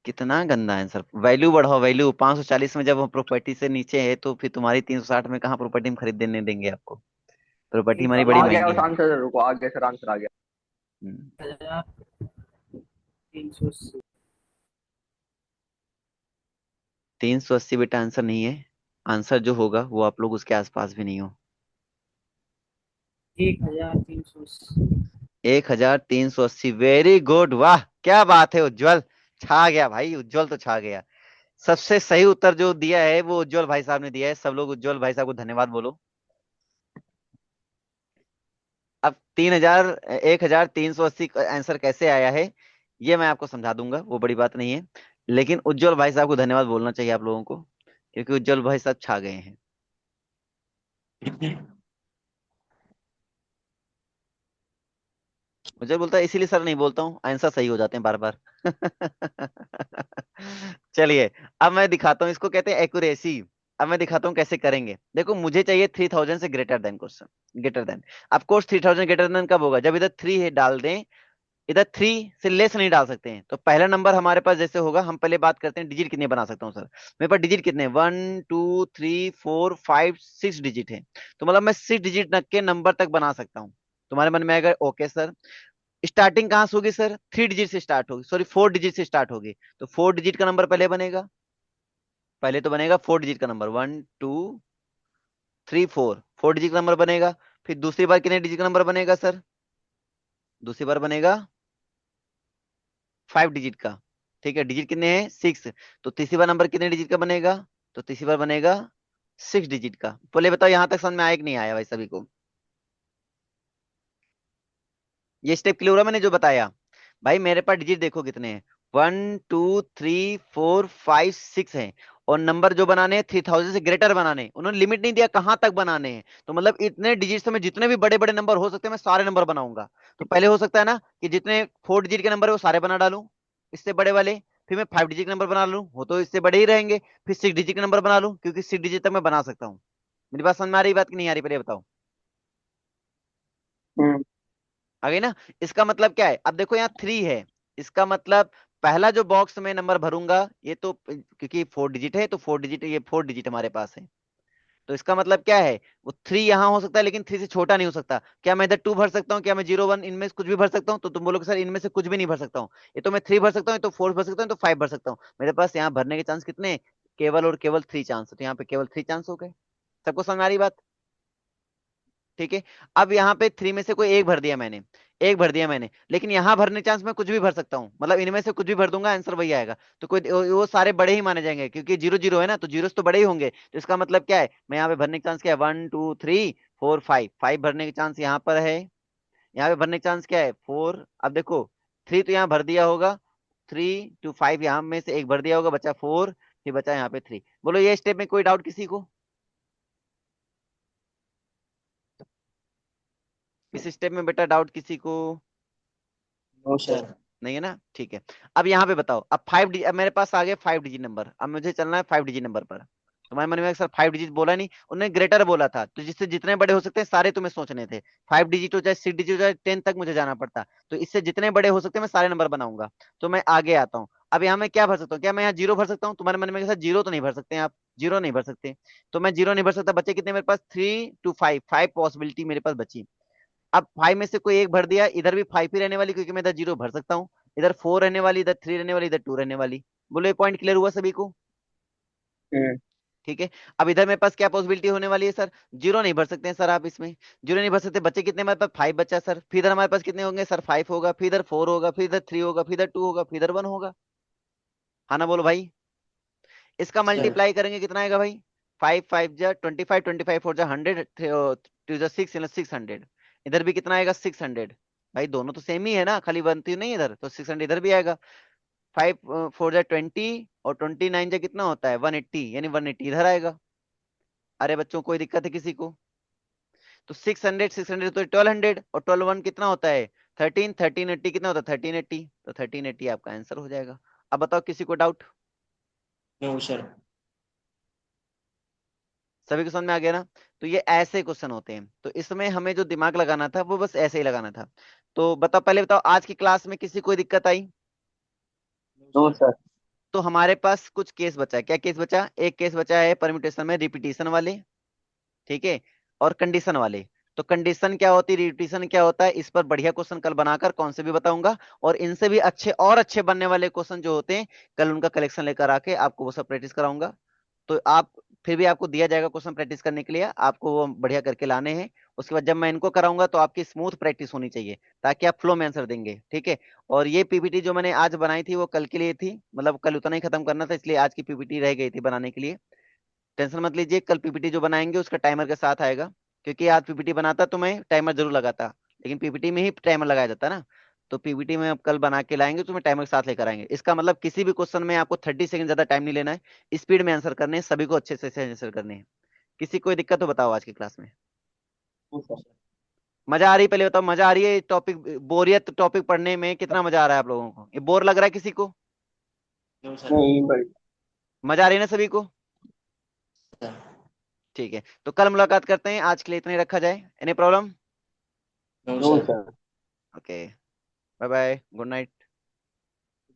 कितना गंदा आंसर। वैल्यू बढ़ाओ, वैल्यू। 540 में जब हम प्रॉपर्टी से नीचे है तो फिर तुम्हारी 360 में कहाँ प्रॉपर्टी हम खरीदने देंगे आपको। प्रॉपर्टी हमारी बड़ी आ गया महंगी उस है। आंसर, रुको आ गया सर, आंसर आ गया। हम्म, 380। 380 बेटा आंसर नहीं है। आंसर जो होगा वो आप लोग उसके आसपास भी नहीं हो। 1380। 1380, वेरी गुड, वाह क्या बात है उज्जवल। छा गया भाई, उज्जवल तो छा गया। सबसे सही उत्तर जो दिया है वो उज्जवल भाई साहब ने दिया है। सब लोग उज्जवल भाई साहब को धन्यवाद बोलो। अब 1380 का आंसर कैसे आया है ये मैं आपको समझा दूंगा, वो बड़ी बात नहीं है। लेकिन उज्जवल भाई साहब को धन्यवाद बोलना चाहिए आप लोगों को, क्योंकि उज्जवल भाई साहब छा गए हैं। मुझे बोलता है इसीलिए सर नहीं बोलता हूँ, आंसर सही हो जाते हैं बार बार। चलिए, अब मैं दिखाता हूँ, इसको कहते हैं एक्यूरेसी। अब मैं दिखाता हूँ कैसे करेंगे। देखो, मुझे चाहिए 3000 से greater than question, greater than. Of course 3000 greater than कब होगा, जब इधर 3 है डाल दें, इधर 3 से लेस नहीं डाल सकते हैं। तो पहला नंबर हमारे पास जैसे होगा, हम पहले बात करते हैं डिजिट कितने बना सकता हूँ सर। मेरे पास डिजिट कितने, 1 2 3 4 5 6 डिजिट है। तो मतलब मैं 6 डिजिट के नंबर तक बना सकता हूँ। तुम्हारे मन में आएगा ओके सर, स्टार्टिंग कहाँ से होगी सर, 3 डिजिट से स्टार्ट होगी, सॉरी 4 डिजिट से स्टार्ट होगी। तो 4 डिजिट का नंबर पहले बनेगा, पहले तो बनेगा 4 डिजिट का नंबर, 1 2 3 4, 4 डिजिट का नंबर बनेगा। फिर दूसरी बार कितने डिजिट का नंबर बनेगा सर, दूसरी बार बनेगा 5 डिजिट का। ठीक है, डिजिट कितने हैं, 6। तो तीसरी बार नंबर कितने डिजिट का बनेगा, तो तीसरी बार बनेगा 6 डिजिट का। बोले बताओ यहां तक समझ में आया कि नहीं आया भाई सभी को। ये स्टेप क्लियर हुआ मैंने जो बताया। भाई मेरे पास डिजिट देखो कितने हैं, 1 2 3 4 5 6 है। और नंबर जो बनाने हैं 3000 से ग्रेटर बनाने हैं। उन्होंने लिमिट नहीं दिया कहां तक बनाने हैं, तो मतलब इतने डिजिट से मैं जितने भी बड़े बड़े नंबर हो सकते हैं मैं सारे नंबर बनाऊंगा। तो पहले हो सकता है ना कि जितने 4 डिजिट के नंबर है वो सारे बना डालूं, इससे बड़े वाले। फिर मैं 5 डिजिट के नंबर बना लूं, वो तो इससे बड़े ही रहेंगे। फिर 6 डिजिट के नंबर बना लूं, क्योंकि 6 डिजिट तक मैं बना सकता हूँ। मेरी बात समझ में आ रही, बात की नहीं आ रही, पहले बताओ। हम्म। आ गई ना। इसका मतलब क्या है, अब देखो यहाँ 3 है, इसका मतलब पहला जो बॉक्स में नंबर भरूंगा ये तो क्योंकि 4 डिजिट है तो 4 डिजिट, ये 4 डिजिट हमारे पास है, तो इसका मतलब क्या है, वो 3 यहाँ हो सकता है लेकिन 3 से छोटा नहीं हो सकता। क्या मैं इधर 2 भर सकता हूँ, क्या मैं 0 1 इनमें से कुछ भी भर सकता हूँ, तो तुम बोलोगे सर इनमें से कुछ भी नहीं भर सकता हूँ, ये तो मैं 3 भर सकता हूँ, ये तो 4 भर सकता हूँ, ये तो 5 भर सकता हूँ। मेरे पास यहाँ भरने के चांस कितने, केवल और केवल 3 चांस, तो यहाँ पे केवल 3 चांस हो गए। सबको समझ आ रही बात? ठीक है। अब यहाँ पे 3 में से कोई एक भर दिया मैंने, एक भर दिया मैंने, लेकिन यहाँ भरने चांस मैं कुछ भी भर सकता हूँ, मतलब इनमें से कुछ भी भर दूंगा आंसर वही आएगा, तो कोई वो सारे बड़े ही माने जाएंगे क्योंकि 0 0 है ना, तो जीरोस तो बड़े ही होंगे, तो इसका मतलब क्या है, मैं यहाँ पे भरने के चांस क्या है, 1 2 3 4 5, 5 भरने के चांस यहाँ पर है, यहाँ पे भरने के चांस क्या है 4। अब देखो 3 तो यहाँ भर दिया होगा, 3 2 5 यहाँ में से एक भर दिया होगा, बचा 4, फिर बचा यहाँ पे 3। बोलो ये स्टेप में कोई डाउट किसी को, इस स्टेप में बेटा डाउट किसी को? No sir. नहीं है ना, ठीक है। अब यहाँ पे बताओ, अब 5 डिजिट, अब मेरे पास आ गया 5 डिजिट नंबर, अब मुझे चलना है 5 डिजिट नंबर पर। तुम्हारे मन में सर 5 डिजिट बोला नहीं, उन्होंने ग्रेटर बोला था, तो जिससे जितने बड़े हो सकते हैं सारे तुम्हें सोचने थे, 5 डिजिट हो चाहे 6 डिजिट हो चाहे 10 तक मुझे जाना पड़ता, तो इससे जितने बड़े हो सकते हैं मैं सारे नंबर बनाऊंगा। तो मैं आगे आता हूँ, अब यहाँ मैं क्या भर सकता हूँ, क्या मैं यहाँ 0 भर सकता हूँ? तुम्हारे मन में सर 0 तो नहीं भर सकते हैं आप, 0 नहीं भर सकते, तो मैं 0 नहीं भर सकता, बच्चे कितने मेरे पास, 3 2 5, 5 पॉसिबिलिटी मेरे पास बची। अब 5 में से कोई एक भर दिया, इधर भी 5 ही रहने वाली क्योंकि मैं इधर 0 भर सकता हूँ, इधर 4 रहने वाली, इधर 3 रहने वाली, इधर 2 रहने वाली। बोलो ये पॉइंट क्लियर हुआ सभी को? हम्म। ठीक है। अब इधर मेरे पास क्या पॉसिबिलिटी होने वाली है सर, 0 नहीं भर सकते हैं सर आप इसमें, 0 नहीं भर सकते, बच्चे कितने हमारे पास, 5 बचा सर, फिर इधर हमारे पास कितने होंगे सर, 5 होगा, फिर इधर 4 होगा, फिर इधर 3 होगा, फिर इधर 2 होगा, फिर इधर 1 होगा। हाँ ना बोलो भाई? इसका सर मल्टीप्लाई करेंगे कितना आएगा भाई, 5 5 जा 25, 25 4 जा 100, 2 6 600, इधर भी कितना आएगा 600। भाई दोनों तो सेम ही है ना, खाली बनती नहीं इधर, तो 600 इधर भी आएगा। 5 4 जा 20 और 29 जा कितना होता है 180, यानी 180 इधर आएगा। अरे बच्चों कोई दिक्कत है किसी को? तो 600 तो 1200, और 12 1 कितना होता है 13, 1380 कितना होता है 1380, तो 1380 आपका आंसर हो जाएगा। अब बताओ किसी को डाउट? No sir. सभी को समझ में आ गया ना? तो ये ऐसे क्वेश्चन होते हैं, तो इसमें हमें जो दिमाग लगाना था वो बस ऐसे ही लगाना था। तो बताओ, पहले बताओ आज की क्लास में किसी कोई दिक्कत आई? No no sir. सर। तो हमारे पास कुछ केस बचा है, क्या केस बचा, एक केस बचा है परम्यूटेशन में रिपीटिशन वाले, ठीक है, और कंडीशन वाले। तो कंडीशन क्या होती है, रिपीटिशन क्या होता है, इस पर बढ़िया क्वेश्चन कल बनाकर कौन से भी बताऊंगा, और इनसे भी अच्छे और अच्छे बनने वाले क्वेश्चन जो होते हैं कल उनका कलेक्शन लेकर आके आपको वो सब प्रैक्टिस कराऊंगा। तो आप, फिर भी आपको दिया जाएगा क्वेश्चन प्रैक्टिस करने के लिए, आपको वो बढ़िया करके लाने हैं। उसके बाद जब मैं इनको कराऊंगा तो आपकी स्मूथ प्रैक्टिस होनी चाहिए, ताकि आप फ्लो में आंसर देंगे, ठीक है। और ये पीपीटी जो मैंने आज बनाई थी वो कल के लिए थी, मतलब कल उतना ही खत्म करना था, इसलिए आज की पीपीटी रह गई थी बनाने के लिए। टेंशन मत लीजिए, कल पीपीटी जो बनाएंगे उसका टाइमर के साथ आएगा, क्योंकि आज पीपीटी बनाता तो मैं टाइमर जरूर लगाता, लेकिन पीपीटी में ही टाइमर लगाया जाता ना, तो पीपीटी में अब कल बना के लाएंगे तो मैं टाइमर के साथ लेकर आएंगे। इसका मतलब किसी भी क्वेश्चन में आपको 30 सेकंड ज्यादा टाइम नहीं लेना है, स्पीड में आंसर करने हैं, सभी को अच्छे से आंसर करने हैं। किसी को कोई दिक्कत हो बताओ आज की क्लास में? No sir. मजा आ रही है? पहले बताओ मजा आ रही है टॉपिक, बोरियत टॉपिक पढ़ने में कितना मजा आ रहा है आप लोगों को, ये बोर लग रहा है किसी को? No sir. नहीं भाई। मजा आ रही है ना सभी को? सर ठीक है, तो कल मुलाकात करते हैं, आज के लिए इतना ही रखा जाए, any problem? No no sir. Sir. Okay, bye bye, good night.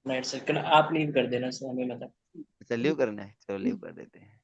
Night sir, कल आप लीव कर देना सर, हमें मतलब। अच्छा लीव करना है, चलो लीव कर देते हैं।